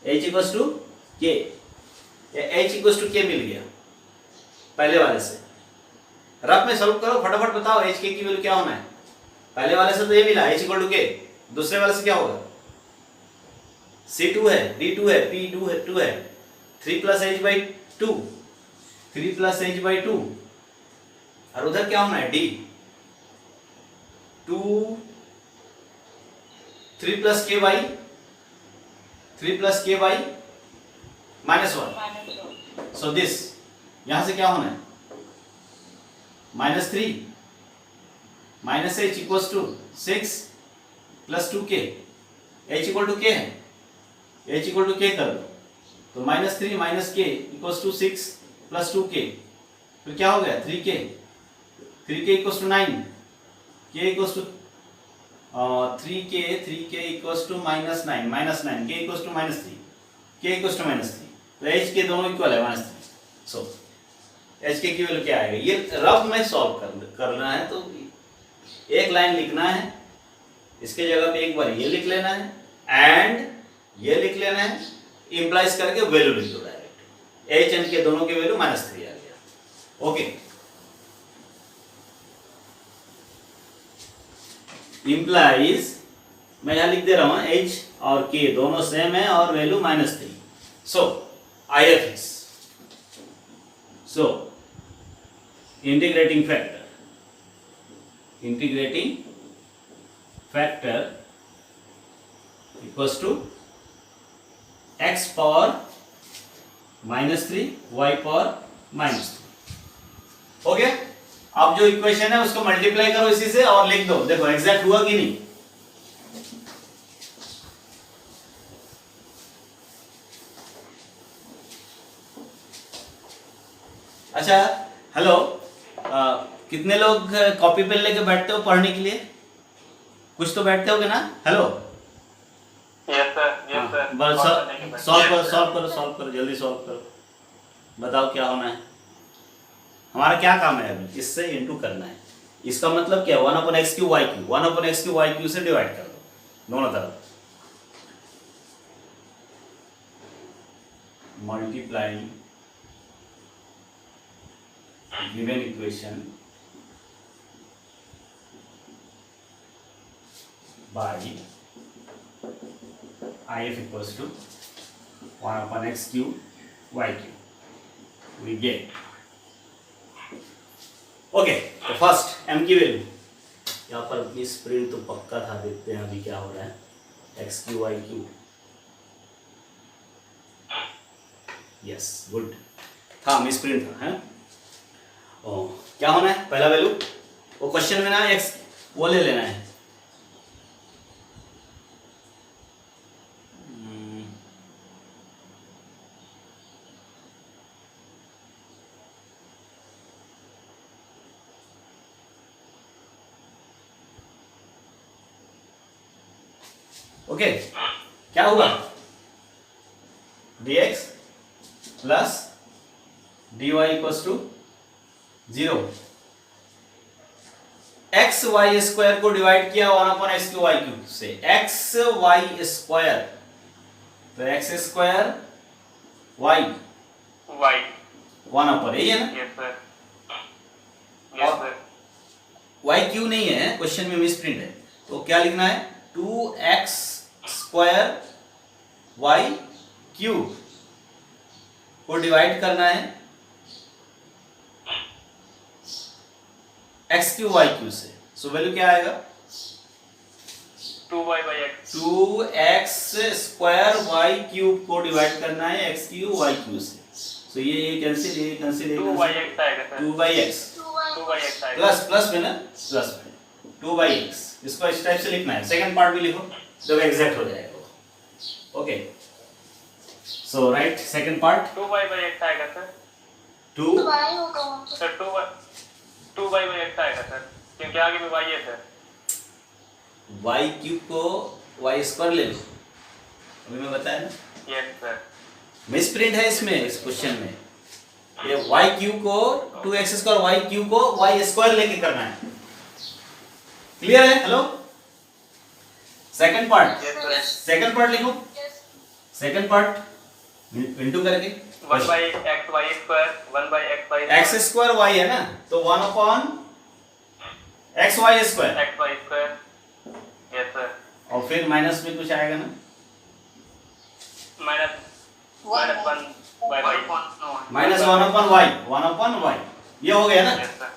[SPEAKER 2] h equals to k, h equals to k मिल गया पहले वाले से। रफ में सॉल्व करो, फटाफट बताओ h k की वैल्यू क्या होना है? पहले वाले से तो ये मिला h इक्वल टू k, दूसरे वाले से क्या होगा? c2 है, d2 है, p2 है, 3 plus h by 2, 3 plus h by 2, और उधर क्या होना है? d 2 3 plus k by 3 plus k by -1। So this यहां से क्या होना है? -3 minus h equals to 6 plus 2k, h equal to k है, h इक्वल टू k कर दो तो -3 minus k equals to 6 plus 2k, फिर क्या हो गया? 3k, 3k equals to 9, k equals to 3k equals to -9, -9, k equals to -3, k equals to -3, तो h के दोनों इक्वल है -3। सो h के की वैल्यू क्या आएगा? ये रफ में सॉल्व करना है तो एक लाइन लिखना है, इसके जगह पे एक बार ये लिख लेना है एंड ये लिख लेना है, इंप्लाइज करके वैल्यू लिख दो डायरेक्ट। h एंड के दोनों की वैल्यू -3 आ गया। ओके, इंप्लाइज मैं यहां लिख दे रहा हूं h और k दोनों सेम है और value -3। So if is so integrating factor equals to x power -3 y power -3। Okay, अब जो इक्वेशन है उसको मल्टीप्लाई करो इसी से और लिख दो, देखो एग्जैक्ट हुआ कि नहीं। अच्छा, हेलो, कितने लोग कॉपी पेन लेके बैठते हो पढ़ने के लिए? कुछ तो बैठते होगे ना? हेलो,
[SPEAKER 1] यस सर,
[SPEAKER 2] बस सॉल्व करो, जल्दी सॉल्व करो, बताओ क्या होना है। हमारा क्या काम है अभी? इससे इनटू करना है। इसका मतलब क्या है? 1/x³ y³, 1/x³ y³ से डिवाइड कर दो दोनों तरफ, multiplying given equation by if equals to 1/x³ y³, we get okay. तो फर्स्ट m की वैल्यू यहाँ पर प्लीज प्रिंट तो पक्का था, देखते हैं अभी क्या हो रहा है। x³ y³, यस गुड था, मिस प्रिंट था, है। ओ, क्या होना है पहला वैल्यू? वो क्वेश्चन में ना x वो ले लेना है, ओके। क्या होगा? dx plus dy equals to 0। X Y square को डिवाइड किया 1/x³ y³ से, एक्स वाई स्क्वायर, तो एक्स स्क्वायर वाई 1/, यही है ना?
[SPEAKER 1] यस सर,
[SPEAKER 2] y³ नहीं है, क्वेश्चन में मिस प्रिंट है, तो क्या लिखना है? 2x² y³ को डिवाइड करना है x³ y³ से। सो वैल्यू क्या आएगा? 2x स्क्वायर y क्यूब को डिवाइड करना है x क्यूब y क्यूब से। सो ये कैंसिल
[SPEAKER 1] 2x आएगा सर।
[SPEAKER 2] 2x
[SPEAKER 1] 2x आएगा।
[SPEAKER 2] प्लस में ना, प्लस में 2x, इसको इस टाइप से लिखना है। सेकंड पार्ट भी लिखो जब एग्जैक्ट हो जाएगा वो। ओके, सो राइट सेकंड पार्ट
[SPEAKER 1] 2y/x आएगा सर।
[SPEAKER 2] 2
[SPEAKER 1] सर 2y/x आएगा सर, क्योंकि आगे में y है सर।
[SPEAKER 2] y क्यूब को y स्क्वायर ले लो, अभी मैं बताया ना।
[SPEAKER 1] Yes sir.
[SPEAKER 2] मिसप्रिंट है इसमें, इस क्वेश्चन में ये y क्यूब को 2x स्क्वायर y क्यूब को y स्क्वायर लेके करना है। क्लियर है? हेलो, सेकंड पार्ट लिखो। सेकंड पार्ट इनटू करके
[SPEAKER 1] 1/x/y²,
[SPEAKER 2] x स्क्वायर y है ना, तो 1/xy square
[SPEAKER 1] xy²। Yes sir.
[SPEAKER 2] और फिर माइनस में कुछ आएगा ना,
[SPEAKER 1] -1/y।
[SPEAKER 2] -1/y ये हो गया ना।
[SPEAKER 1] Yes sir.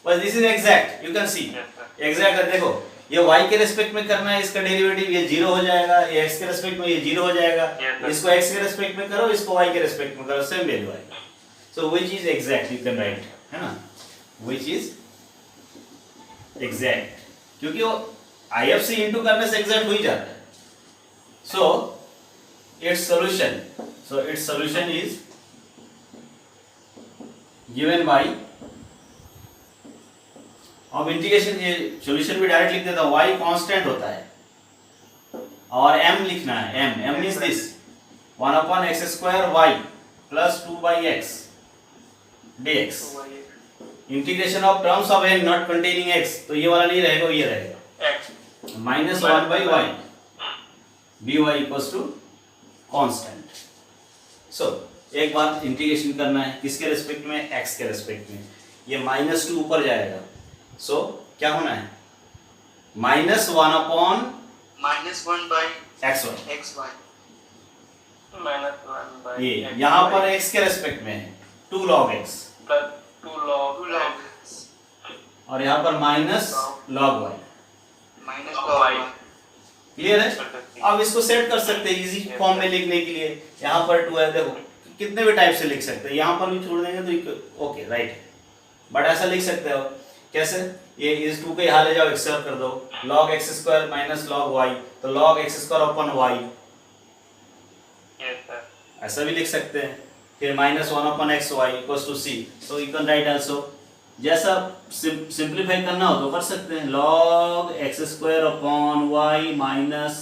[SPEAKER 2] बस this is exact, you can see
[SPEAKER 1] yes sir.
[SPEAKER 2] Exact है। देखो ये y के रेस्पेक्ट में करना है, इसका डेरिवेटिव ये 0 हो जाएगा, ये x के रेस्पेक्ट में ये 0 हो जाएगा।
[SPEAKER 1] Yes, sir.
[SPEAKER 2] इसको x के रेस्पेक्ट में करो, इसको y के रेस्पेक्ट में करो, सेम वैल्यू आएगा। सो which is exact you can right, है ना, व्हिच इज एग्जैक्ट, क्योंकि वो IFC इनटू करने से एग्जैक्ट हो ही जाता है। सो its solution is given by, अब इंटीग्रेशन, ये सॉल्यूशन भी डायरेक्ट लिख देता हूं, y कांस्टेंट होता है और m लिखना है। m means this 1/x² y plus 2/x dx। Integration of terms of n not containing x, तो ये वाला नहीं रहेगा, ये रहेगा
[SPEAKER 1] x
[SPEAKER 2] -1/y by equals to constant. So एक बार इंटीग्रेशन करना है, किसके रेस्पेक्ट में, x के रेस्पेक्ट में। ये -2 ऊपर जाएगा, सो क्या होना है, -1/xy ये यहाँ पर x के रेस्पेक्ट में है 2 log x
[SPEAKER 1] प्लस 2 log
[SPEAKER 2] और यहाँ पर -log y।
[SPEAKER 1] y।
[SPEAKER 2] क्लियर है? अब इसको सेट कर सकते हैं इजी फॉर्म में लिखने के लिए। यहाँ पर 2 है, देखो कितने भी टाइप से लिख सकते हैं, यहाँ पर भी छोड़ देंगे तो ओके राइट है, बट ऐसा लिख सकते हो कैसे, ये इस 2 को यहाँ ले जाओ, एक्सेप्ट कर दो, log x² minus log y, तो log x² upon y,
[SPEAKER 1] yes sir.
[SPEAKER 2] ऐसा भी लिख सकते हैं। फिर -1/xy equals to c, so you can write also, जैसा सिंपलीफाई करना हो तो कर सकते हैं, log x² y minus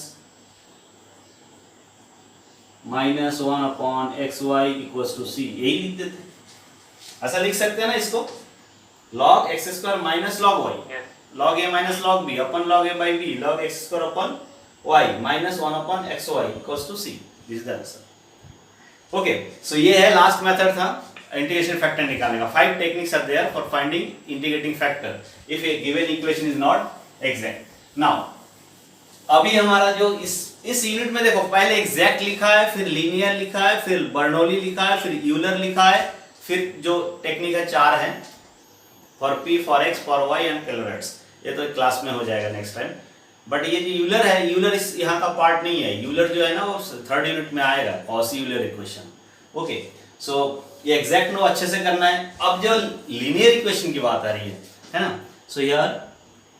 [SPEAKER 2] 1/xy equals to c, यही लिख देते हैं। ऐसा लिख सकते हैं ना इसको, log x² minus log y, log a minus log b upon log a by b, log x² upon y minus 1/xy equals to c, this is the answer. Okay, so ये है लास्ट मेथड था integration factor निकालने का। 5 techniques are there for finding integrating factor if a given equation is not exact. Now अभी हमारा जो इस unit में देखो, पहले एग्जैक्ट लिखा है, फिर लीनियर लिखा है, फिर बर्नौली लिखा है, फिर यूलर लिखा है, फिर जो टेक्निक है 4 है, for p, for x, for y and कैलोरेट्स। ये तो क्लास में हो जाएगा नेक्स्ट टाइम। बट ये जो यूलर है, यूलर इस यहाँ का पार्ट नहीं है। यूलर जो है ना वो 3rd यूनिट में आएगा, Cauchy Euler equation. Okay, so ये एग्जैक्ट नो अच्छे से करना है। अब जो लीनियर इक्वेशन की बात आ रही है ना, सो यार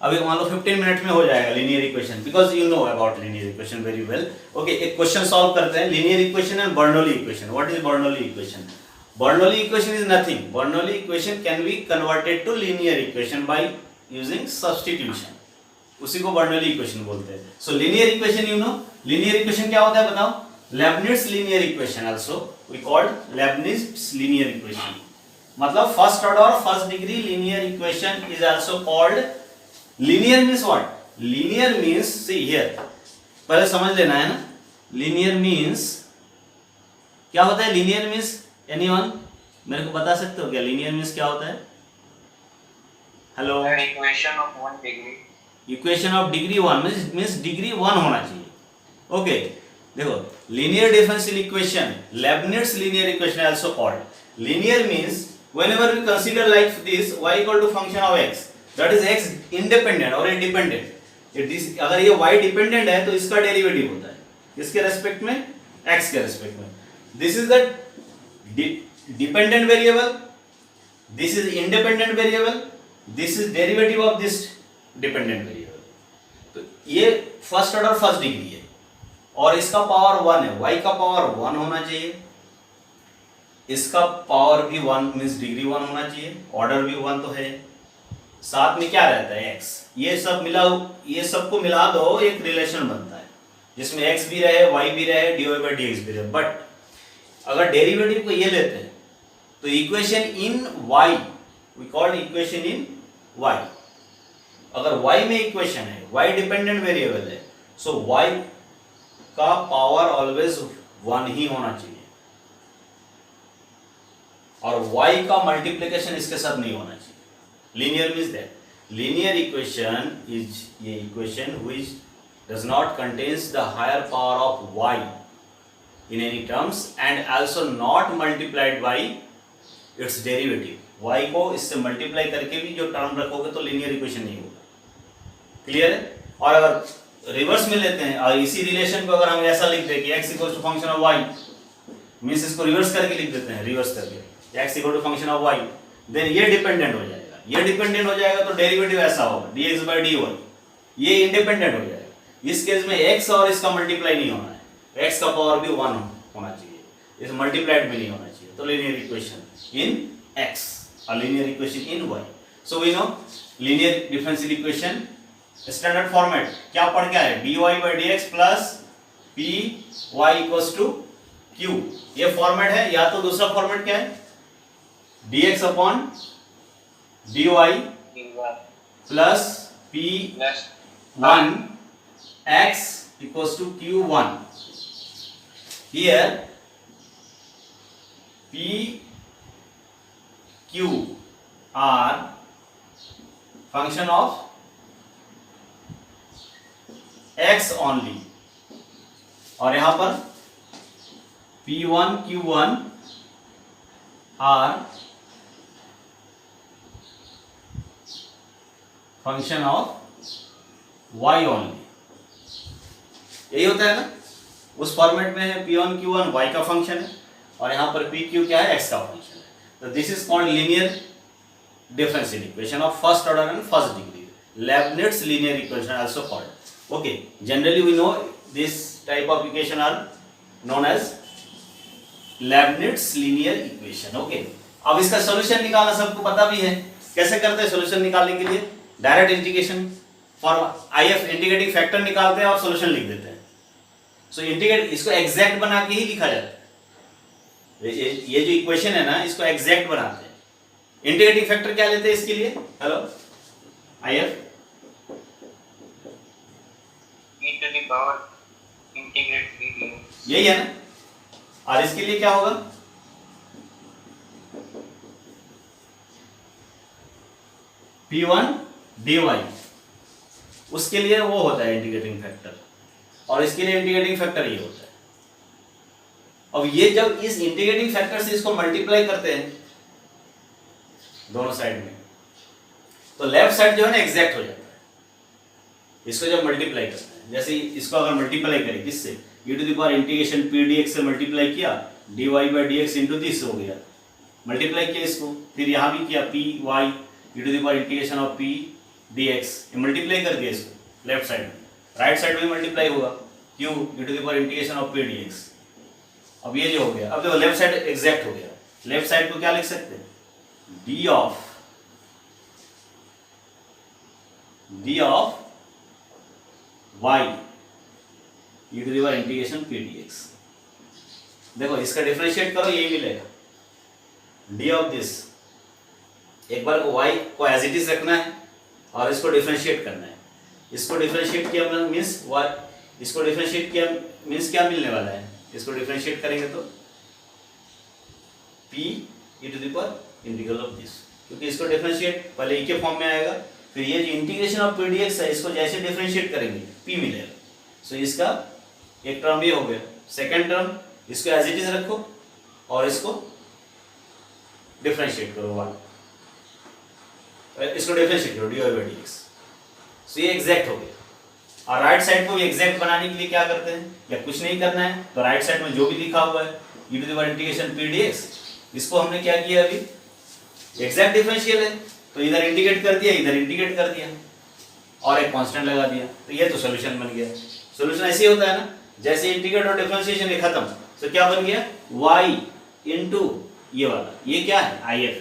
[SPEAKER 2] अभी मान लो 15 मिनट में हो जाएगा linear equation, because you know about linear equation very well. Okay, एक क्वेश्चन सॉल्व करते हैं, linear equation and Bernoulli equation. What is Bernoulli equation? Bernoulli equation is nothing. Bernoulli equation can be converted to linear equation by using substitution. उसी को Bernoulli equation बोलते हैं। So linear equation you know, linear equation क्या होता है बताओ? Leibniz linear equation also we called Leibniz linear equation. मतलब first order first degree linear equation is also called linear means what? Linear means see here, पहले समझ लेना है ना, linear means क्या होता है? linear means एनीवन मेरे को बता सकते हो क्या लीनियर मींस क्या होता है? Hello,
[SPEAKER 1] equation of 1 degree,
[SPEAKER 2] equation of degree 1 means degree 1 होना चाहिए। ओके, देखो linear differential equation, Leibniz linear equation also called linear means whenever we consider like this y equal to function of x, that is x independent और independent, अगर ये y dependent है तो इसका derivative होता है किसके रेस्पेक्ट में, x के रेस्पेक्ट में. This is the dependent variable, this is independent variable, this is derivative of this dependent variable. तो ये फर्स्ट ऑर्डर फर्स्ट डिग्री है और इसका पावर 1 है, y का पावर 1 होना चाहिए, इसका पावर भी 1 मीन्स डिग्री 1 होना चाहिए, ऑर्डर भी 1 तो है, साथ में क्या रहता है x. ये सब मिला, ये सबको मिला दो, एक रिलेशन बनता है जिसमें x भी रहे, y भी रहे, dy/dx भी रहे. बट अगर डेरिवेटिव को ये लेते हैं तो equation in y, we called equation in y. अगर y में इक्वेशन है, y डिपेंडेंट वेरिएबल है, सो y का पावर ऑलवेज 1 ही होना चाहिए और y का मल्टीप्लिकेशन इसके साथ नहीं होना चाहिए. Linear means that linear equation is a equation which does not contains the higher power of y in any terms and also not multiplied by its derivative. y को इससे मल्टीप्लाई करके भी जो टर्म रखोगे तो लीनियर इक्वेशन नहीं होगा. Clear है. और अगर रिवर्स में लेते हैं और इसी रिलेशन को अगर हम ऐसा लिख दें कि x equal to function of y, means इसको रिवर्स करके लिख देते हैं, रिवर्स करके x equal to function of y, then ये डिपेंडेंट हो जाएगा. ये डिपेंडेंट हो जाएगा तो डेरिवेटिव ऐसा होगा dx/dy, ये इंडिपेंडेंट हो जाएगा. इस केस में x और इसका मल्टीप्लाई नहीं होना है, x का पावर भी 1 होना चाहिए, इस मल्टीप्लाइड भी नहीं होना चाहिए. तो लीनियर इक्वेशन इन x और linear equation in y. So we know linear differential equation standard format क्या पढ़ क्या है, dy/dx plus py equals to q. ये फॉर्मेट है. या तो दूसरा फॉर्मेट क्या है, dx upon dy plus p1 x equals to q1. Here p q are function of x only और यहां पर p1 q1 are function of y only. यही होता है ना, उस फॉर्मेट में है p1 q1 y का फंक्शन है और यहाँ पर pq क्या है, x का फंक्शन है. तो this is called linear differential equation of first order and first degree, Leibniz linear equation also called. Okay, generally we know this type of equation are known as Leibniz linear equation. Okay, अब इसका solution निकालना सबको पता भी है. कैसे करते हैं सॉल्यूशन निकालने के लिए, direct integration for IF integrating factor निकालते हैं और सॉल्यूशन लिख देते हैं. सो इंटीग्रेट, इसको एग्जैक्ट बना के ही लिखा जाता है. ये जो इक्वेशन है ना, इसको एग्जैक्ट बनाते हैं. इंटीग्रेटिंग फैक्टर क्या लेते हैं इसके लिए, hello IF
[SPEAKER 1] e to the power integrate p,
[SPEAKER 2] यही है ना. और इसके लिए क्या होगा, p1 dy, उसके लिए वो होता है इंटीग्रेटिंग फैक्टर और इसके लिए इंटीग्रेटिंग फैक्टर ये होता है. अब ये जब इस इंटीग्रेटिंग फैक्टर से इसको मल्टीप्लाई करते हैं दोनों साइड में, तो लेफ्ट साइड जो है ना एग्जैक्ट हो जाता है. इसको जब मल्टीप्लाई करते हैं, जैसे इसको अगर मल्टीप्लाई करें किससे, e to the power integration p dx से मल्टीप्लाई किया, dy/dx इनटू दिस हो गया, मल्टीप्लाई किया इसको, फिर यहाँ भी किया py e to the power integration of p dx, multiply कर दिया इसको लेफ्ट साइड में, राइट साइड में मल्टीप्लाई होगा q e to the power integration of p dx. अब ये जो हो गया, अब देखो लेफ्ट साइड एग्जैक्ट हो गया. लेफ्ट साइड को क्या लिख सकते हैं, d of y e to the power integration p dx. देखो इसका डिफरेंशिएट करो, यही मिलेगा d ऑफ दिस. एक बार को y को एज इट इज रखना है और इसको डिफरेंशिएट करना है. इसको डिफरेंशिएट किया मीन्स y, इसको डिफरेंशिएट किया मीन्स क्या मिलने वाला है, इसको डिफरेंशिएट करेंगे तो p e to the power integral of this, क्योंकि इसको डिफरेंशिएट पहले e के फॉर्म में आएगा, फिर ये जो इंटीग्रेशन ऑफ p dx है इसको जैसे डिफरेंशिएट करेंगे p मिलेगा. सो इसका एक टर्म ये हो गया. सेकंड टर्म इसको एज इट इज रखो और इसको डिफरेंशिएट करो y, इसको डिफरेंशिएट करो dy/dx. सो ये एग्जैक्ट हो गया. और राइट साइड को भी एग्जैक्ट बनाने के लिए क्या करते हैं, या कुछ नहीं करना है तो राइट साइड में जो भी लिखा हुआ है e to the power integration p dx, इसको हमने क्या किया अभी एग्जैक्ट डिफरेंशियल है तो इधर इंटीग्रेट कर दिया, इधर इंटीग्रेट कर दिया और एक कांस्टेंट लगा दिया, तो ये तो सॉल्यूशन बन गया। सॉल्यूशन ऐसे ही होता है ना, जैसे इंटीग्रेट और डिफरेंशिएशन ये खत्म तो क्या बन गया y इनटू ये वाला, ये क्या है if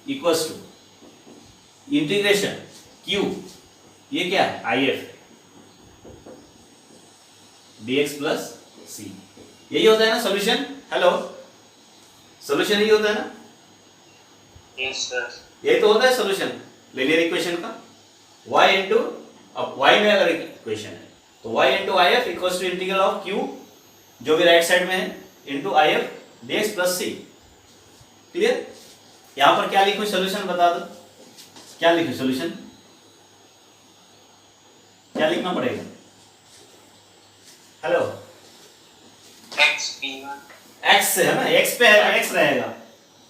[SPEAKER 2] equals to integration q, ये क्या है if dx प्लस c, यही होता है ना सॉल्यूशन। हेलो, सॉल्यूशन यही होता है ना,
[SPEAKER 1] यस सर।
[SPEAKER 2] यही तो होता है सॉल्यूशन लीनियर इक्वेशन का। y इनटू, अब y में अगर इक्वेशन है तो y into if equals to integral of q जो भी राइट साइड में है into if dx plus c। Clear? यहां पर क्या लिखूं सॉल्यूशन बता दो, क्या लिखूं सॉल्यूशन, क्या लिखना पड़ेगा? हेलो,
[SPEAKER 1] x p1
[SPEAKER 2] x है ना, x पे है, x रहेगा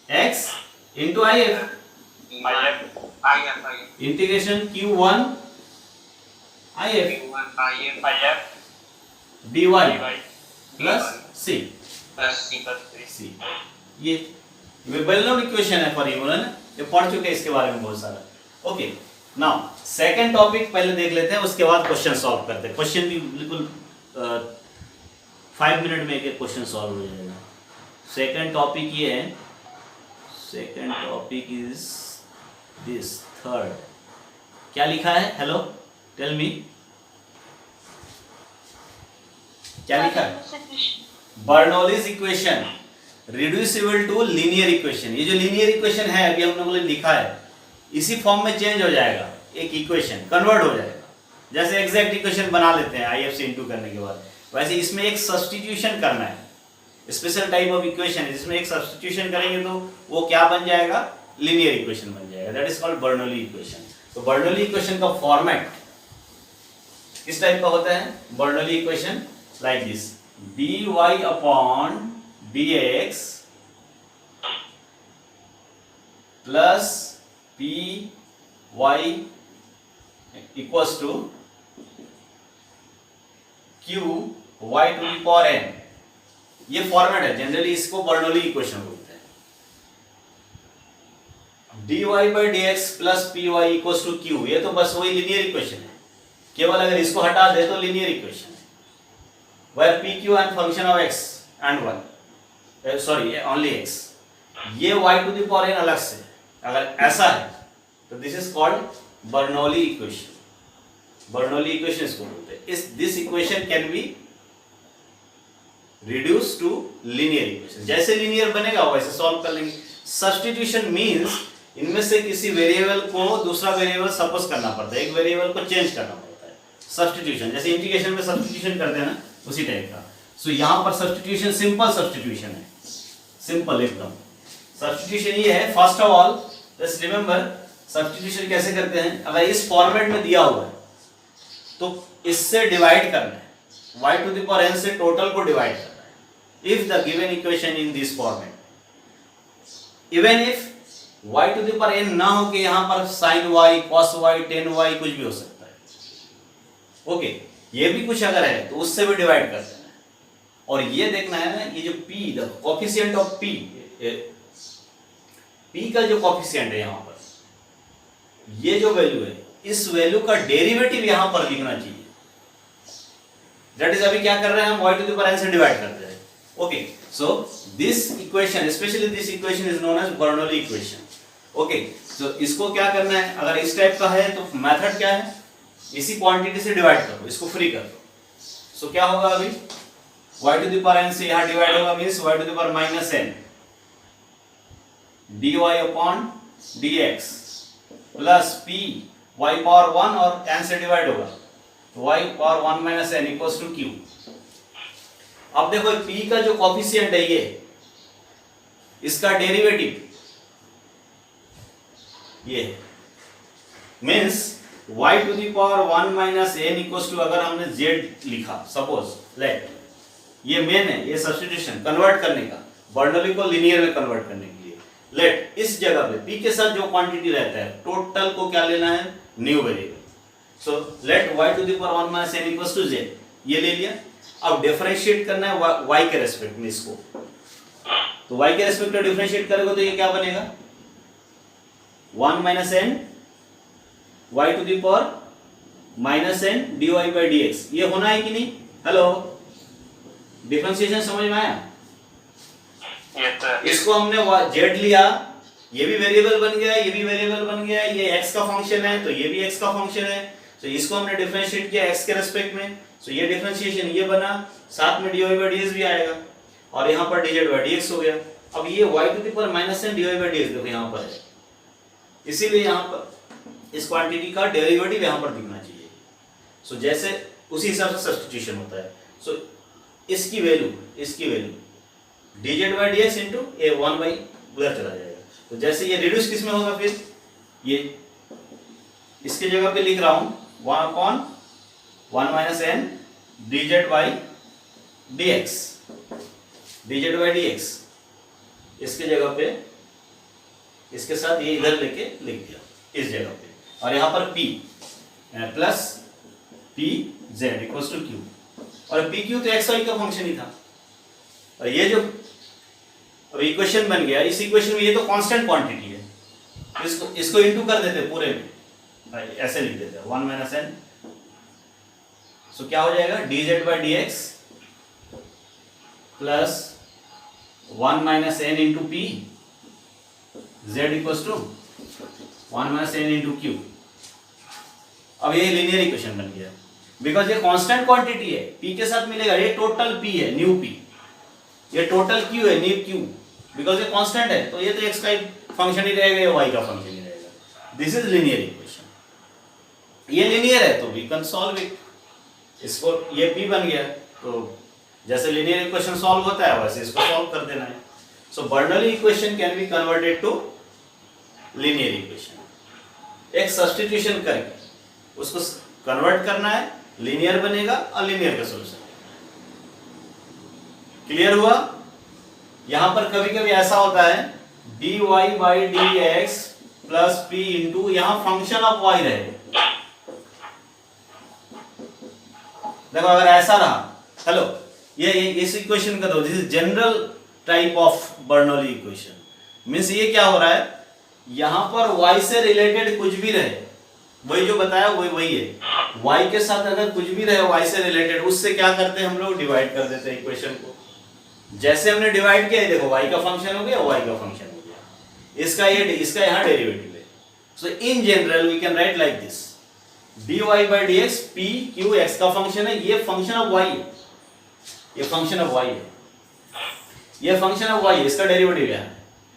[SPEAKER 2] x into if
[SPEAKER 1] if
[SPEAKER 2] integration q1 if
[SPEAKER 1] p1 if
[SPEAKER 2] dy plus c
[SPEAKER 1] plus c plus
[SPEAKER 2] c, ये वेल नोन इक्वेशन है फॉर्मूला ना, ये पढ़ चुके हैं इसके बारे में बहुत सारा। ओके, नाउ सेकंड टॉपिक पहले देख लेते हैं, उसके बाद क्वेश्चन सॉल्व करते हैं। क्वेश्चन भी बिल्कुल 5 मिनट में एक क्वेश्चन सॉल्व हो जाएगा। सेकंड टॉपिक ये है, second topic is this third, क्या लिखा है? हेलो, टेल मी, क्या लिखा है? Bernoulli's equation reducible to linear equation. ये जो लीनियर इक्वेशन है अभी हम लोगों ने लिखा है, इसी फॉर्म में चेंज हो जाएगा, एक इक्वेशन कन्वर्ट हो जाएगा। जैसे एग्जैक्ट इक्वेशन बना लेते हैं IF से इनटू करने के बाद, वैसे इसमें एक सब्स्टिट्यूशन करना है, स्पेशल टाइप ऑफ इक्वेशन है जिसमें एक सब्स्टिट्यूशन करेंगे तो वो क्या बन जाएगा, लीनियर इक्वेशन बन जाएगा, that is called Bernoulli equation. तो बर्नौली इक्वेशन का फॉर्मेट किस टाइप का होता है? Bernoulli equation like this, dy upon dx plus py equals to q y to the power n। ये फॉर्मेट है, जनरली इसको बर्नौली इक्वेशन बोलते हैं। dy by dx plus py equals to q, ये तो बस वही लीनियर इक्वेशन है, केवल अगर इसको हटा दे तो लीनियर इक्वेशन है। where pq and function of x and y, sorry only x, ये y to the power n अलग से अगर ऐसा है तो this is called Bernoulli equation. Bernoulli equation इसको बोलते हैं। इस this equation can be reduce to linear equation, जैसे लीनियर बनेगा वैसे सॉल्व कर लेंगे। सब्स्टिट्यूशन मींस इनमें से किसी वेरिएबल को दूसरा वेरिएबल सपोज करना पड़ता है, एक वेरिएबल को चेंज करना पड़ता है। सब्स्टिट्यूशन जैसे इंटीग्रेशन में सब्स्टिट्यूशन करते हैं ना, उसी टाइप का। सो यहाँ पर सब्स्टिट्यूशन सिंपल सब्स्टिट्यूशन है, सिंपल एकदम। सब्स्टिट्यूशन ये है, first of all just remember substitution कैसे करते हैं। अगर इस फॉर्मेट में दिया हुआ है तो इससे डिवाइड करना है, y to the power n से टोटल को डिवाइड करना है। If the given equation in this format, even if y to the power n ना हो के यहाँ पर sin y, cos y, tan y कुछ भी हो सकता है। ओके, ये भी कुछ अगर है तो उससे भी डिवाइड कर देना है। और ये देखना है ना, ये जो p, the coefficient of p, p का जो कोफिशिएंट है यहाँ पर, ये जो वैल्यू है, इस वैल्यू का डेरिवेटिव यहाँ पर लिखना चाहिए। दैट इज अभी क्या कर रहे हैं हम, y to the power n से डिवाइड करते हैं। Okay, so this equation, specially this equation is known as Bernoulli equation. Okay, so इसको क्या करना है, अगर इस टाइप का है तो मेथड क्या है, इसी क्वांटिटी से डिवाइड करो, इसको फ्री कर दो। सो क्या होगा अभी, y to the power n से यहाँ डिवाइड होगा, means y to the power minus n dy upon dx plus p y power 1 और n से डिवाइड होगा तो y power 1 minus n equals to q। अब देखो p का जो कोफिशिएंट है ये, इसका डेरिवेटिव ये means y to the power 1 minus n equals to, अगर हमने z लिखा सपोज, लेट ये मेन है, ये सब्स्टिट्यूशन कन्वर्ट करने का, बर्नौली को लीनियर में कन्वर्ट करने के लिए। लेट इस जगह पे p के साथ जो क्वांटिटी रहता है, टोटल को क्या लेना है, new variable. So let y to the power 1 minus n equals to z, ये ले लिया। अब डिफरेंशिएट करना है y के रेस्पेक्ट में इसको, तो y के रेस्पेक्ट में डिफरेंशिएट करोगे तो ये क्या बनेगा, 1 minus n y to the power minus n dy by dx, ये होना है कि नहीं? हेलो, डिफरेंशिएशन समझ में आया? इसको हमने z लिया, ये भी वेरिएबल बन गया, ये भी वेरिएबल बन गया, ये x का फंक्शन है तो ये भी x का फंक्शन है, तो इसको हमने डिफरेंशिएट किया x के रेस्पेक्ट में, तो ये डिफरेंशिएशन ये बना, साथ में dy बाई dx भी आएगा, और यहाँ पर dz बाई dx हो गया। अब ये y to the power minus n dy by dx देखो यहाँ पर है, इसीलिए यहाँ पर इस क्वांटिटी का डेरिवेटिव यहाँ पर दिखना चाहिए। सो जैसे उसी हिसाब से सब्स्टिट्यूशन होता है। सो इसकी value dz by dx into A 1 by उधर चला जाएगा। तो जैसे ये रिड्यूस किस में होगा, फिर ये इसके जगह पे लिख रहा हूं 1/1 minus n dz by dx, इसके जगह पे इसके साथ ये इधर लेके लिख दिया इस जगह पे, और यहाँ पर p plus p z equals to q, और पी क्यू तो एक्स वाई का फंक्शन ही था। और ये जो अब इक्वेशन बन गया, इस इक्वेशन में ये तो कांस्टेंट क्वांटिटी है, तो इसको इनटू कर देते पूरे में, ऐसे लिख देते हैं 1 माइनस n, सो क्या हो जाएगा dz by dx plus 1 minus n into p z equals to 1 minus n into q. अब ये लीनियर इक्वेशन बन गया, बिकॉज ये कांस्टेंट क्वांटिटी है, p के साथ मिलेगा, ये टोटल p है न्यू p, ये टोटल q है न्यू q, बिकॉज ये कांस्टेंट है तो ये तो x का फंक्शन ही रहेगा, ये y का फंक्शन ही रहेगा। दिस इज लीनियर इक्वेशन, ये लीनियर है तो वी कैन सॉल्व इट, इसको ये p बन गया, तो जैसे लीनियर इक्वेशन सॉल्व होता है वैसे इसको सॉल्व कर देना है। So Bernoulli equation can be converted to linear equation, एक सब्स्टिट्यूशन करके उसको कन्वर्ट करना है, लीनियर बनेगा और लीनियर का सॉल्यूशन। क्लियर हुआ? यहां पर कभी कभी ऐसा होता है dy by dx plus p into, यहां फंक्शन ऑफ y रहे, देखो अगर ऐसा रहा, हेलो ये इस इक्वेशन का दो, this is general type of Bernoulli equation, means ये क्या हो रहा है, यहां पर y से रिलेटेड कुछ भी रहे, वही जो बताया वही है, y के साथ अगर कुछ भी रहे y से रिलेटेड, उससे क्या करते हैं हम लोग, डिवाइड कर देते हैं इक्वेशन को। जैसे हमने डिवाइड किया, देखो y का फंक्शन हो गया, y का फंक्शन हो गया, इसका यहाँ डेरिवेटिव है। So in general we can write like this, dy by dx p q x का फंक्शन है, ये फंक्शन ऑफ y है, ये फंक्शन ऑफ y है, ये फंक्शन ऑफ y है, इसका डेरिवेटिव यहाँ है।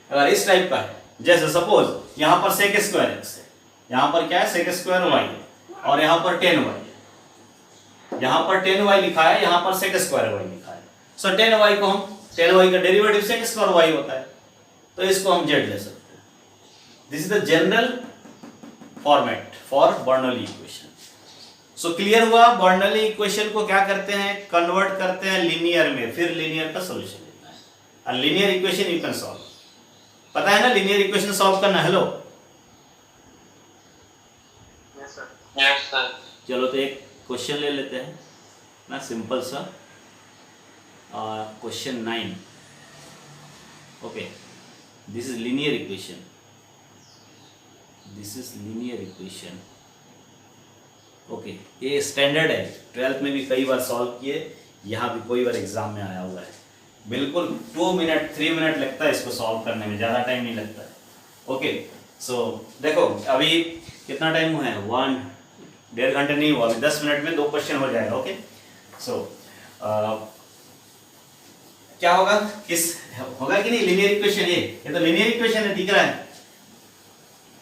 [SPEAKER 2] अगर इस टाइप का है, जैसे सपोज यहाँ पर sec स्क्वायर x है, यहाँ पर क्या है sec स्क्वायर y है, और यहाँ पर 10y है, यहाँ पर 10y लिखा है, यहाँ पर sec स्क्वायर y लिखा है। सो 10y को हम 10y का डेरिवेटिव sec स्क्वायर y होता है, तो इसको हम z ले सकते हैं। This is the general format for Bernoulli equation. So clear हुआ? बर्नौली इक्वेशन को क्या करते हैं, कन्वर्ट करते हैं लीनियर में, फिर लीनियर का सॉल्यूशन लेना है, और linear equation you can solve. पता है ना लीनियर इक्वेशन सॉल्व करना? Hello
[SPEAKER 1] yes sir.
[SPEAKER 2] चलो तो एक क्वेश्चन ले लेते हैं ना, सिंपल सा question 9। Okay, this is linear equation, this is linear equation. Okay, ये स्टैंडर्ड है, 12th में भी कई बार सॉल्व किए, यहाँ भी कोई बार एग्जाम में आया हुआ है। बिल्कुल 2 मिनट 3 मिनट लगता है इसको सॉल्व करने में, ज़्यादा टाइम नहीं लगता है। ओके, सो देखो अभी कितना टाइम हुआ है, 1.5 घंटे नहीं हुआ, अभी 10 मिनट में 2 क्वेश्चन हो जाएगा। ओके, सो क्या होगा, किस होगा कि नहीं लीनियर इक्वेशन, ये तो लीनियर इक्वेशन है, दिख रहा है।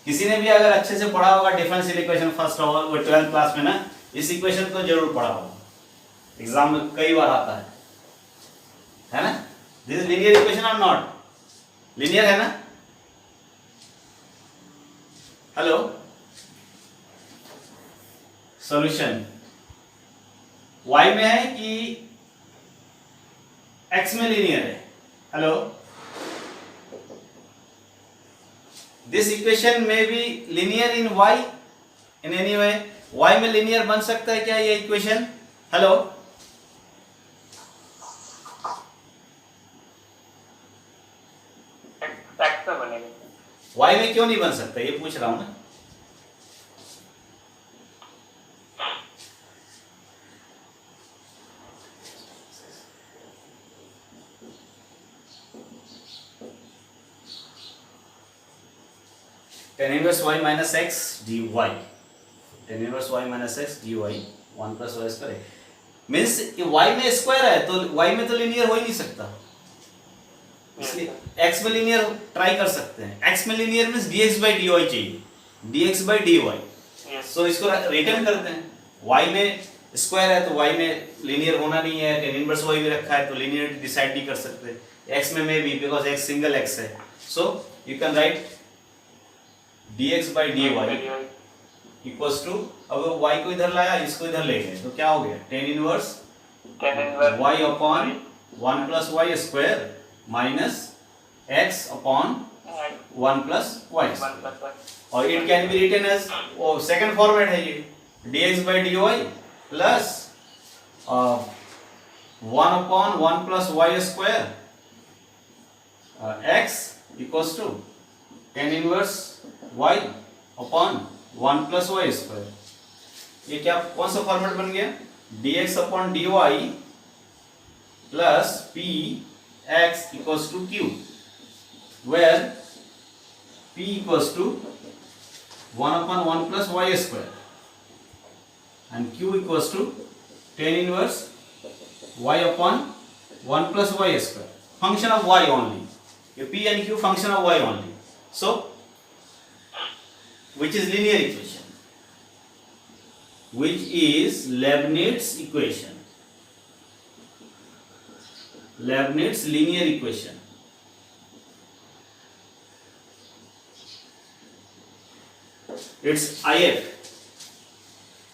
[SPEAKER 2] किसी ने भी अगर अच्छे से पढ़ा होगा differential equation first of all, वो 12th क्लास में ना, इस इक्वेशन को जरूर पढ़ा होगा, एग्जाम में कई बार आता है ना। दिस इज लीनियर इक्वेशन और नॉट लीनियर, है ना? हेलो, सॉल्यूशन y में है कि x में लीनियर है? हेलो, दिस इक्वेशन में be linear in y in any way, y में लीनियर बन सकता है क्या ये इक्वेशन? हेलो,
[SPEAKER 1] एक्स पे बनेगा।
[SPEAKER 2] y में क्यों नहीं बन सकता ये पूछ रहा हूं ना। tan inverse y minus x dy, tan inverse y minus x dy 1 plus y square means y में स्क्वायर है तो y में तो लीनियर हो ही नहीं सकता, इसलिए x में लीनियर ट्राई कर सकते हैं। x में linear means dx by dy चाहिए, dx by dy। सो इसको रिटर्न करते हैं, y में स्क्वायर है तो y में लीनियर होना नहीं है, tan इनवर्स y भी रखा है तो लीनियर डिसाइड नहीं कर सकते। x में भी बिकॉज x सिंगल x है, so you can write dx by dy equals to, अब y को इधर लाया इसको इधर ले गए तो क्या हो गया, tan inverse y upon 1 plus Y square minus x upon 1 plus Y, और it can be written as, वो सेकंड फॉर्मेट है ये, dx by dy plus 1 upon 1 plus Y square x equals to tan inverse y upon 1 plus Y square. ये क्या, कौन सा format बन गया, dx upon dy plus p x equals to q, where p equals to 1 upon 1 plus y square and q equals to tan inverse y upon 1 plus y square, function of y only, ये p and q function of y only, so which is linear equation, which is Leibniz equation, Leibniz linear equation। It's IF,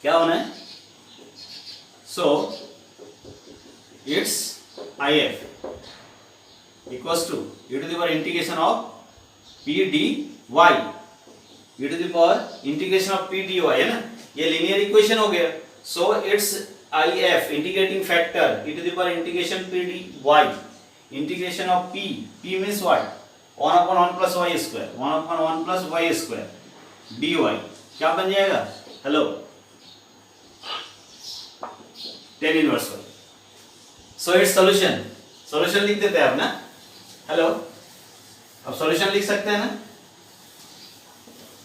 [SPEAKER 2] क्या होना है, so it's IF equals to e to the power integration of p dy, e to the power integration of p dy है ना, ये linear equation हो गया, so it's IF integrating factor e to the power integration p dy integration of p means what, 1 upon 1 plus y square, 1 upon 1 plus y square dy क्या बन जाएगा, hello, tan inverse y, सो its solution, solution लिख देते हैं अब ना, hello, अब solution लिख सकते हैं ना,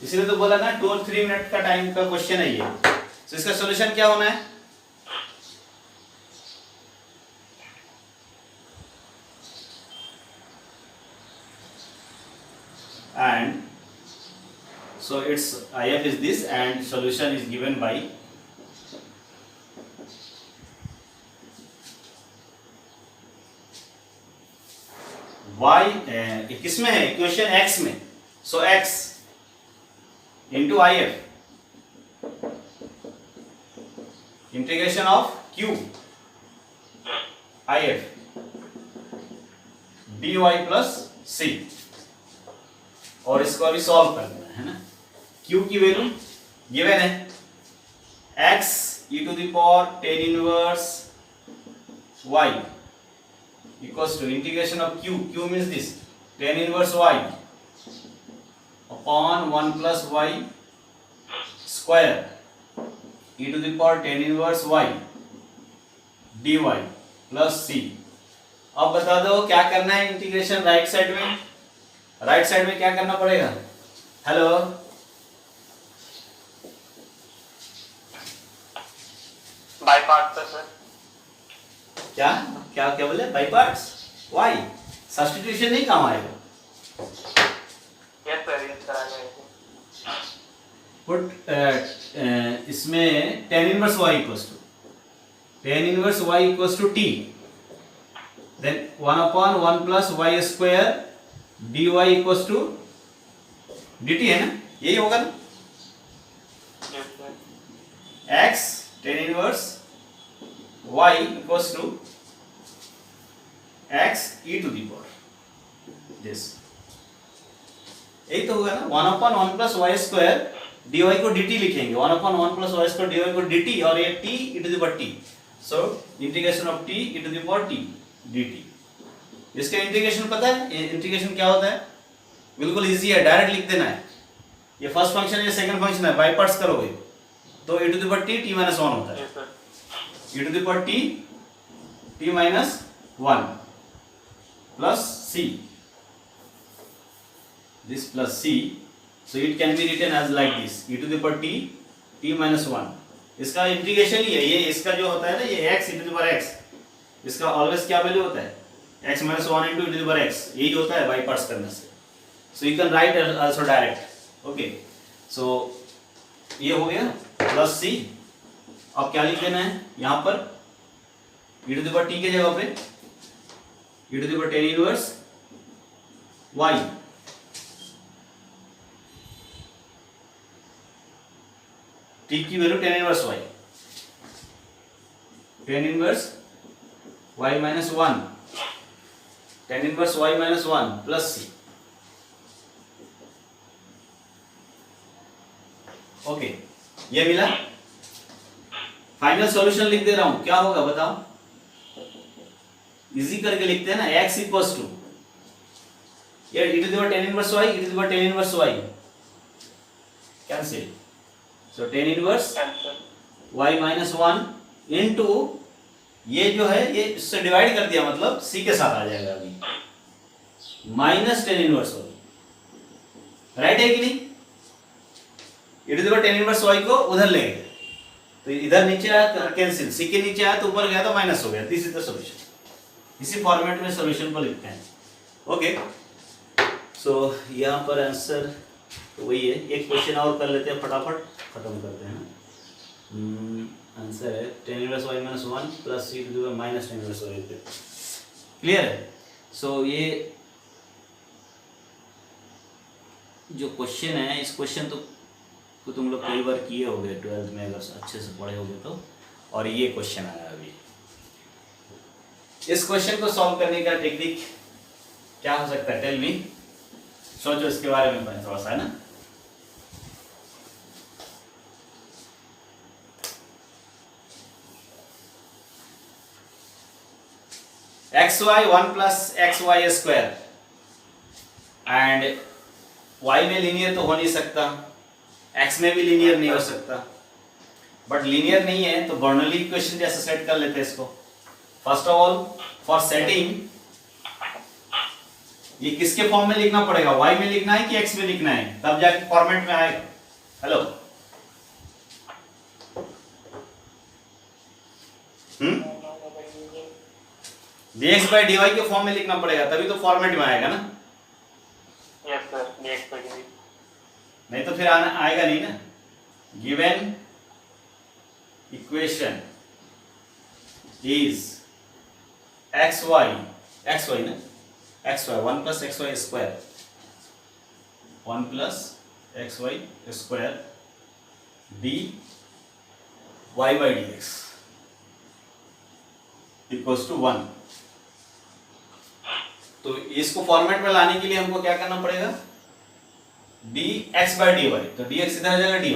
[SPEAKER 2] इसीलिए तो बोला ना 2 और 3 मिनट का टाइम का क्वेश्चन है ये, तो इसका सॉल्यूशन क्या होना है, and so its IF is this and solution is given by y, किस में है इक्वेशन x में, so x into IF integration of q IF dy plus c, और इसको अभी सॉल्व करना है ना, q की वैल्यू गिवन है x e to the power tan inverse y equals to integration of q means this tan inverse y upon 1 plus y square e to the power tan inverse y dy plus c। अब बता दो क्या करना है, integration right side में, right side में क्या करना पड़ेगा, हेलो,
[SPEAKER 1] बाय पार्ट सर,
[SPEAKER 2] क्या क्या क्या बोले, बाई पार्ट्स, वाई, सब्स्टिट्यूशन नहीं काम आएगा,
[SPEAKER 1] यस सर, यस करा गया है,
[SPEAKER 2] पुट इसमें tan inverse y equals to, tan inverse y equals to t, then 1 upon 1 plus y square dy equals to dt है ना, यही होगा ना,
[SPEAKER 1] yes sir,
[SPEAKER 2] x tan inverse y equals to x e to the power this, यही तो होगा ना, 1 upon 1 plus y square dy को dt लिखेंगे, 1/1 प्लस वाई स्क्वायर dy को dt, और ये t e to the power t, so integration of t e to the power t dt। इसका इंटीग्रेशन पता है, इंटीग्रेशन क्या होता है? बिल्कुल इजी है, डायरेक्ट लिख देना है। ये फर्स्ट फंक्शन है, ये सेकंड फंक्शन है, बाय पार्ट्स करोगे तो e to the power t t minus 1 होता है, e to the power t t minus 1 plus c, this plus c, so it can be written as like this, e to the power t t minus 1। इसका integration ही है ये, इसका जो होता है ना ये x e to the power x, इसका ऑलवेज क्या वैल्यू होता है? x minus 1 into e to the power x, यही होता है बाय पार्ट्स करने से। so you can write also direct, okay, so ये हो गया प्लस c। अब क्या लिख देना है यहाँ पर? e to the power t के जगह पे e to the power tan inverse y, t की value tan inverse y, tan inverse y minus 1, tan inverse y minus 1 plus c, okay, ये मिला। फाइनल सॉल्यूशन लिख दे रहा हूं, क्या होगा बताओ? इजी करके लिखते हैं ना, x इक्वल्स टू ये e to the power tan inverse y, e to the power tan inverse y cancel, so tan inverse y minus 1 into ये जो है ये इससे डिवाइड कर दिया, मतलब c के साथ आ जाएगा अभी, minus tan inverse y, right है कि नहीं? e to the power tan inverse y को उधर ले गए तो इधर नीचे आया कैंसिल, c के नीचे आया तो ऊपर गया तो माइनस हो गया, दिस इज द सॉल्यूशन। इसी फॉर्मेट में सॉल्यूशन को लिखते हैं, ओके। सो यहाँ पर आंसर तो वही है। एक क्वेश्चन और कर लेते हैं, फटाफट खत्म करते हैं। आंसर है tan inverse y minus 1 plus c to the power minus tan inverse y। Clear है? सो ये जो क्वेश्चन है, इस क्वेश्चन तो तुम लोग कई बार किए होगे 12th में, अगर अच्छे से पढ़े होगे तो। और ये क्वेश्चन आया अभी, इस क्वेश्चन को सॉल्व करने का टेक्निक क्या हो सकता है? टेल मी, सोचो इसके बारे में थोड़ा सा, है ना। xy 1 plus xy square, and y में लीनियर तो हो नहीं सकता, x में भी लीनियर नहीं हो सकता, बट लीनियर नहीं है तो बर्नौली इक्वेशन जैसे सेट कर लेते हैं इसको। First of all for setting, ये किसके फॉर्म में लिखना पड़ेगा? y में लिखना है कि x में लिखना है, तब जाके फॉर्मेट में आएगा। हेलो, dx by dy के फॉर्म में लिखना पड़ेगा, तभी तो फॉर्मेट में आएगा ना।
[SPEAKER 1] Yes sir, dx by dy।
[SPEAKER 2] नहीं तो फिर आएगा नहीं ना। गिवन इक्वेशन इज xy ना, xy 1 plus xy square, 1 plus xy square dy by dx equals to 1। तो इसको फॉर्मेट में लाने के लिए हमको क्या करना पड़ेगा? dx by dy, तो dx इधर आ जाएगा dy,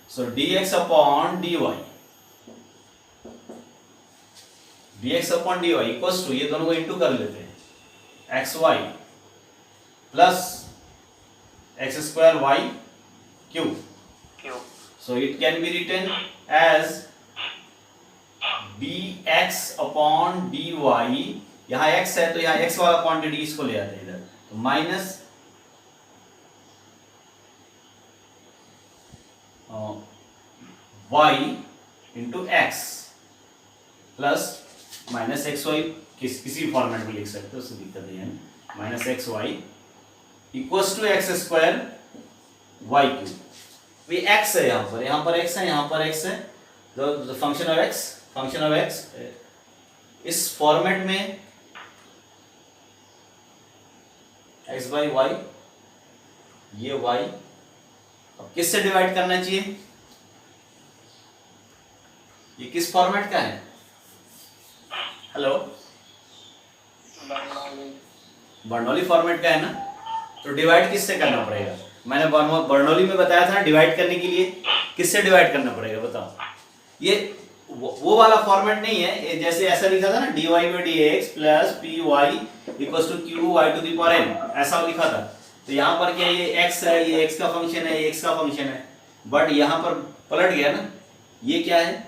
[SPEAKER 2] so dx upon dy, dx upon dy equals to, ये दोनों को इंटू कर लेते हैं, xy plus x square y cube, so it can be written as dx upon dy। यहाँ x है तो यहाँ x वाला क्वांटिटी इसको ले आते हैं इधर, तो minus y into x plus minus x y, किसी फॉर्मेट में लिख सकते हो, उससे दिक्कत नहीं है। Minus x y equals to x square y cube. ये x है, यहाँ पर x है, यहाँ पर x है, तो फंक्शन ऑफ x इस फॉर्मेट में x बाई वाई, ये y अब किससे डिवाइड करना चाहिए? ये किस फॉर्मेट का है? हेलो, बर्नौली फॉर्मेट का है ना, तो डिवाइड किससे करना पड़ेगा? मैंने बर्नौली में बताया था डिवाइड करने के लिए किससे डिवाइड करना पड़ेगा बताओ। ये वो वाला फॉर्मेट नहीं है, ये जैसे ऐसा लिखा था ना dy by dx plus p y equals to q y to the power n, ऐसा लिखा था। तो यहाँ पर क्या ये x है, ये x का फंक्शन है, ये x का फंक्शन है, बट यहाँ पर पलट गया ना, ये क्या है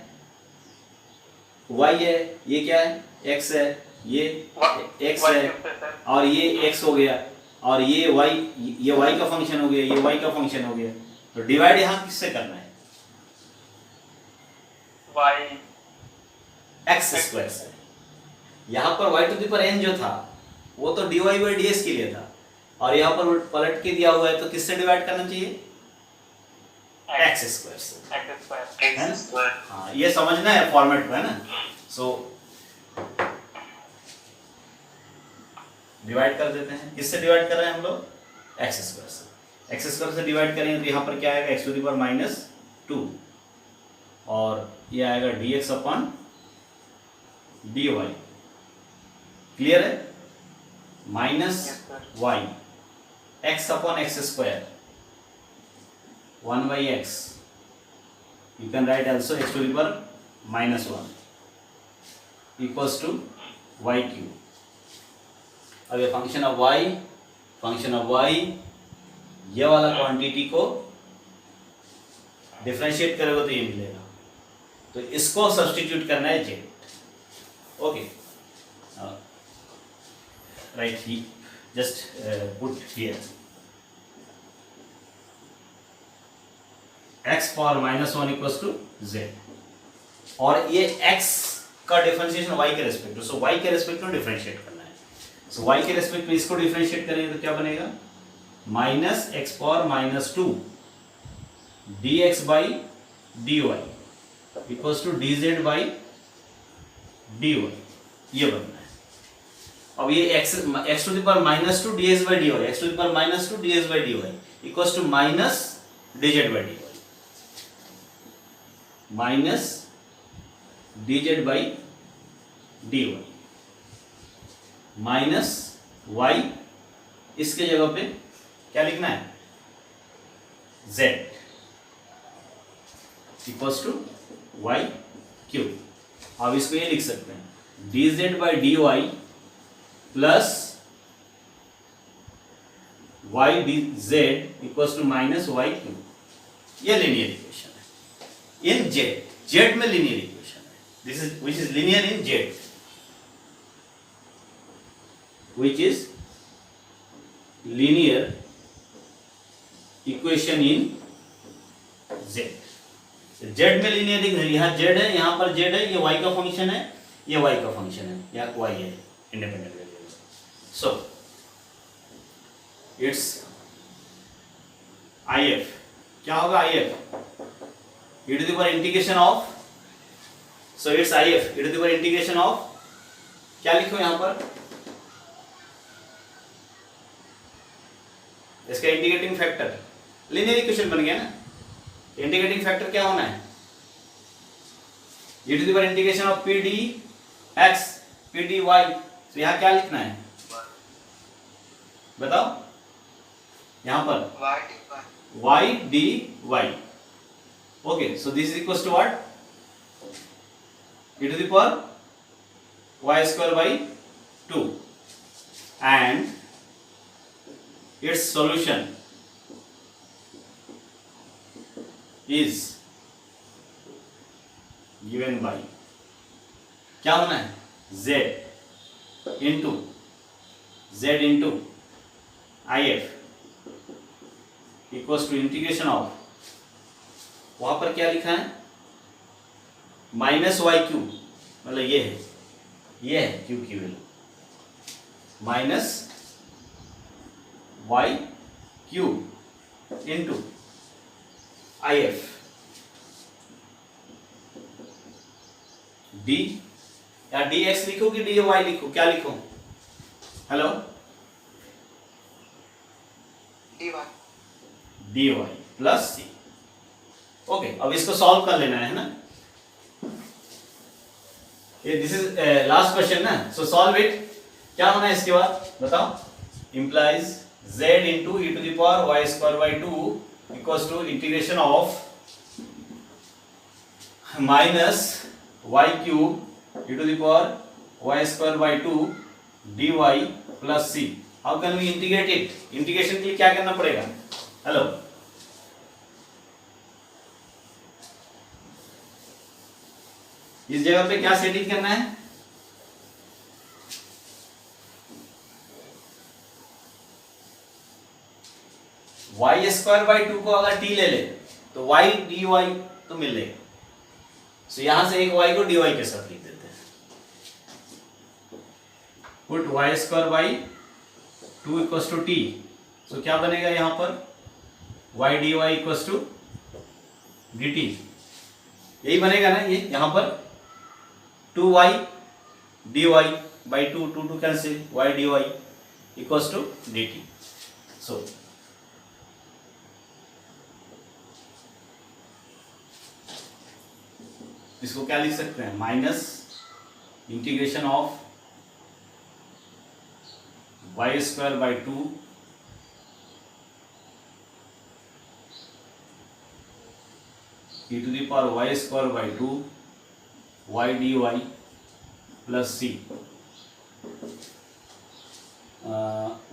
[SPEAKER 2] y है, ये क्या है x है, ये x है और ये x हो गया और ये y का फंक्शन हो गया, ये y का फंक्शन हो गया। तो डिवाइड यहाँ किससे करना है? x स्क्वायर से। यहाँ पर y to the power n जो था वो तो dy by dx के लिए था और यहाँ पर पलट के दिया हुआ है, तो किससे डिवाइड करना चाहिए? x स्क्वायर से। हाँ, ये समझना है फॉर्मेट में, है ना। सो डिवाइड कर देते हैं, किससे डिवाइड कर रहे हैं हम लोग? x स्क्वायर से। x स्क्वायर से डिवाइड करेंगे तो यहाँ पर क्या आएगा? x टू द पावर -2 और ये आएगा dx अपॉन dy। क्लियर है? Minus y x upon x square 1/x, you can write also x to the power -1 equals to y cube। अब ये फंक्शन ऑफ y ये वाला क्वांटिटी को differentiate करोगे तो ये मिलेगा, तो इसको सब्स्टिट्यूट करना है z। ओके, राइट, ही just put here x power -1 equals to z और ये x का डिफरेंशिएशन y के रेस्पेक्ट में, सो y के रेस्पेक्ट में डिफरेंशिएट करना है। सो y के रेस्पेक्ट में इसको डिफरेंशिएट करेंगे तो क्या बनेगा? -x power -2 dx by dy equals to dz by dy, ये बनना है। अब ये x to the power -2 dx by dy, x to the power -2 dx by dy equals to minus dz by dy, minus dz by dy minus y, इसके जगह पे क्या लिखना है? z equals to y cube. अब इसको ये लिख सकते हैं dz by dy plus y dz equals to minus y cube. ये लीनियर इक्वेशन है इन z में लीनियर इक्वेशन है, this is which is linear in z, which is linear equation in z। z में लीनियर यहाँ z है, यहाँ पर z है, ये y का फंक्शन है, ये y का फंक्शन है, या y है independent variable. So it's if, क्या होगा if? e to the power integration of, so it's if e to the power integration of, क्या लिखो यहाँ पर? इसका इंटीग्रेटिंग फैक्टर, लीनियर इक्वेशन बन गया ना। इंटीग्रेटिंग फैक्टर क्या होना है? e to the power integration of p dx p dy। तो यहाँ क्या लिखना है बताओ? यहाँ पर y dy। Okay, so this is equals to what? e to the power y square by 2 and its solution is given by, क्या होना है? z into if equals to integration of, वहां पर क्या लिखा है? माइनस y क्यूब, मतलब ये है क्यूब की value, minus y cube into if d, या dx लिखो कि dy लिखो, क्या लिखो? Hello, dy plus c। Okay, अब इसको सॉल्व कर लेना है ना। ये दिस इज लास्ट क्वेश्चन ना, सो सॉल्व इट। क्या होना है इसके बाद बताओ? implies z into e to the power y square by 2 equals to integration of minus y cube e to the power y square by 2 dy plus c. How can we integrate it? Integration के लिए क्या करना पड़ेगा? Hello, इस जगह पे क्या setting करना है? y स्क्वायर बाई 2 को अगर t ले ले तो y dy तो मिलेगा. सो यहां से एक y को dy के साथ लिख देते हैं. Put y square by 2 equals to t. So क्या बनेगा यहां पर? y dy equals to dt. यही बनेगा ना ये यहां पर 2y dy by 2 2 cancel y dy equals to dt. So इसको क्या लिख सकते हैं? Minus integration of y square by 2 e to the power y square by 2 y dy plus c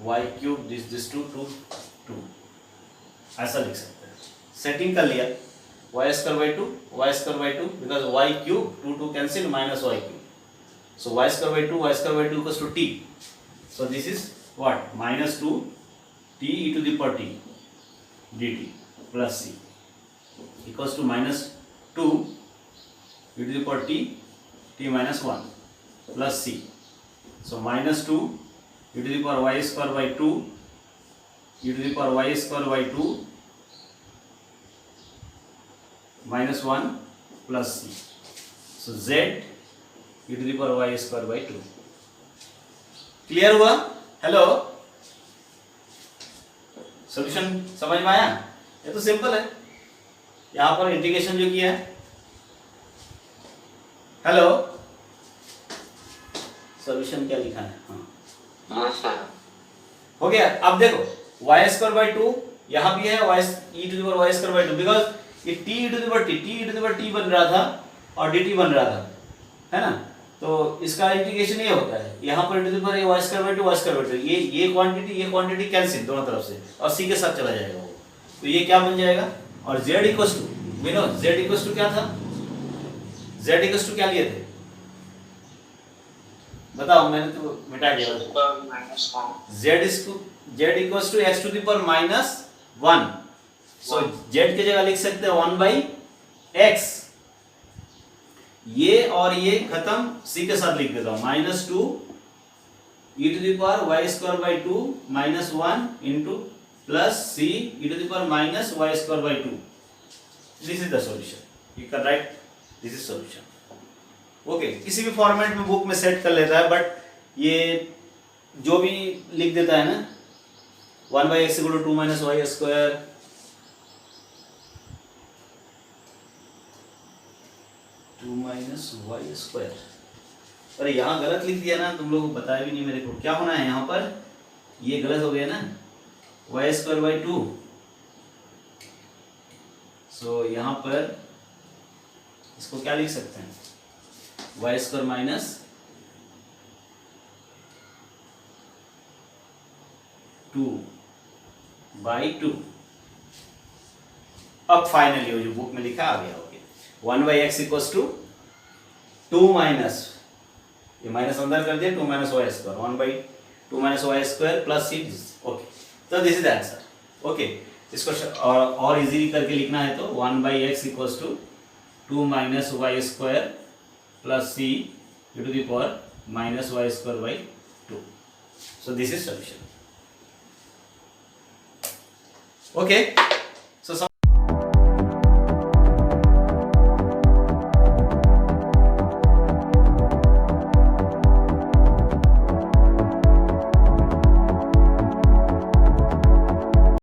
[SPEAKER 2] y cube this 2 ऐसा लिख सकते हैं. सेटिंग कर लिया y square by 2 because y cube 2 cancel minus y cube. So y square by 2 equals to t. So this is what? Minus 2 t e to the power t dt plus c equals to minus 2 e to the power t minus 1 plus c. So minus 2 e to the power y square by 2 e to the power y square by 2 minus 1 plus c. So z e to the power y square by 2. Clear हुआ? Hello, solution समझ में आया? ये तो simple है. यहां पर integration जो किया है. हेलो, सॉल्यूशन क्या लिखा है? हाँ हो गया. अब देखो y स्क्वायर बाई 2 यहां भी है y e to the power y square by 2 because ये t e to the power t बन रहा था और dt बन रहा था, है ना? तो इसका इंटीग्रेशन ये होता है. यहाँ पर e to the power y square by 2 y square by 2 ये क्वांटिटी कैंसिल दोनों तरफ से और c के साथ चला जाएगा वो. तो ये क्या बन जाएगा? और z इक्वल्स टू बिनो z इक्वल्स टू क्या था? z इक्वल्स टू क्या लिए थे? बताओ, मैंने तो मिटा दिया. z equals to x to the power minus 1. So z की जगह लिख सकते हैं 1 बाई x. ये और ये खत्म, c के साथ लिख देता हूं minus 2 e to the power y square by 2 minus 1 into plus c e to the power minus y square by 2. This is the solution. You can write this is solution. Okay, किसी भी format में book में set कर लेता है, but ये जो भी लिख देता है ना 1 by x equal to 2 minus y square 2 minus Y square. अरे यहाँ गलत लिख दिया ना, तुम लोग को बताया भी नहीं मेरे को. क्या होना है यहाँ पर? ये गलत हो गया ना, वाई स्क्वायर बाई 2. सो यहाँ पर इसको क्या लिख सकते हैं? Y square minus 2 by 2. अब फाइनली वो जो बुक में लिखा आ गया. 1 by X equals to 2 minus, ये माइनस अंदर कर दिया, 2 minus Y square 1 by 2 minus Y square plus C. Okay, तो this is the answer. Okay, इसको और इजीली करके लिखना है तो 1 by X equals to 2 minus Y square plus C to the power minus Y square by 2. So this is solution. Okay.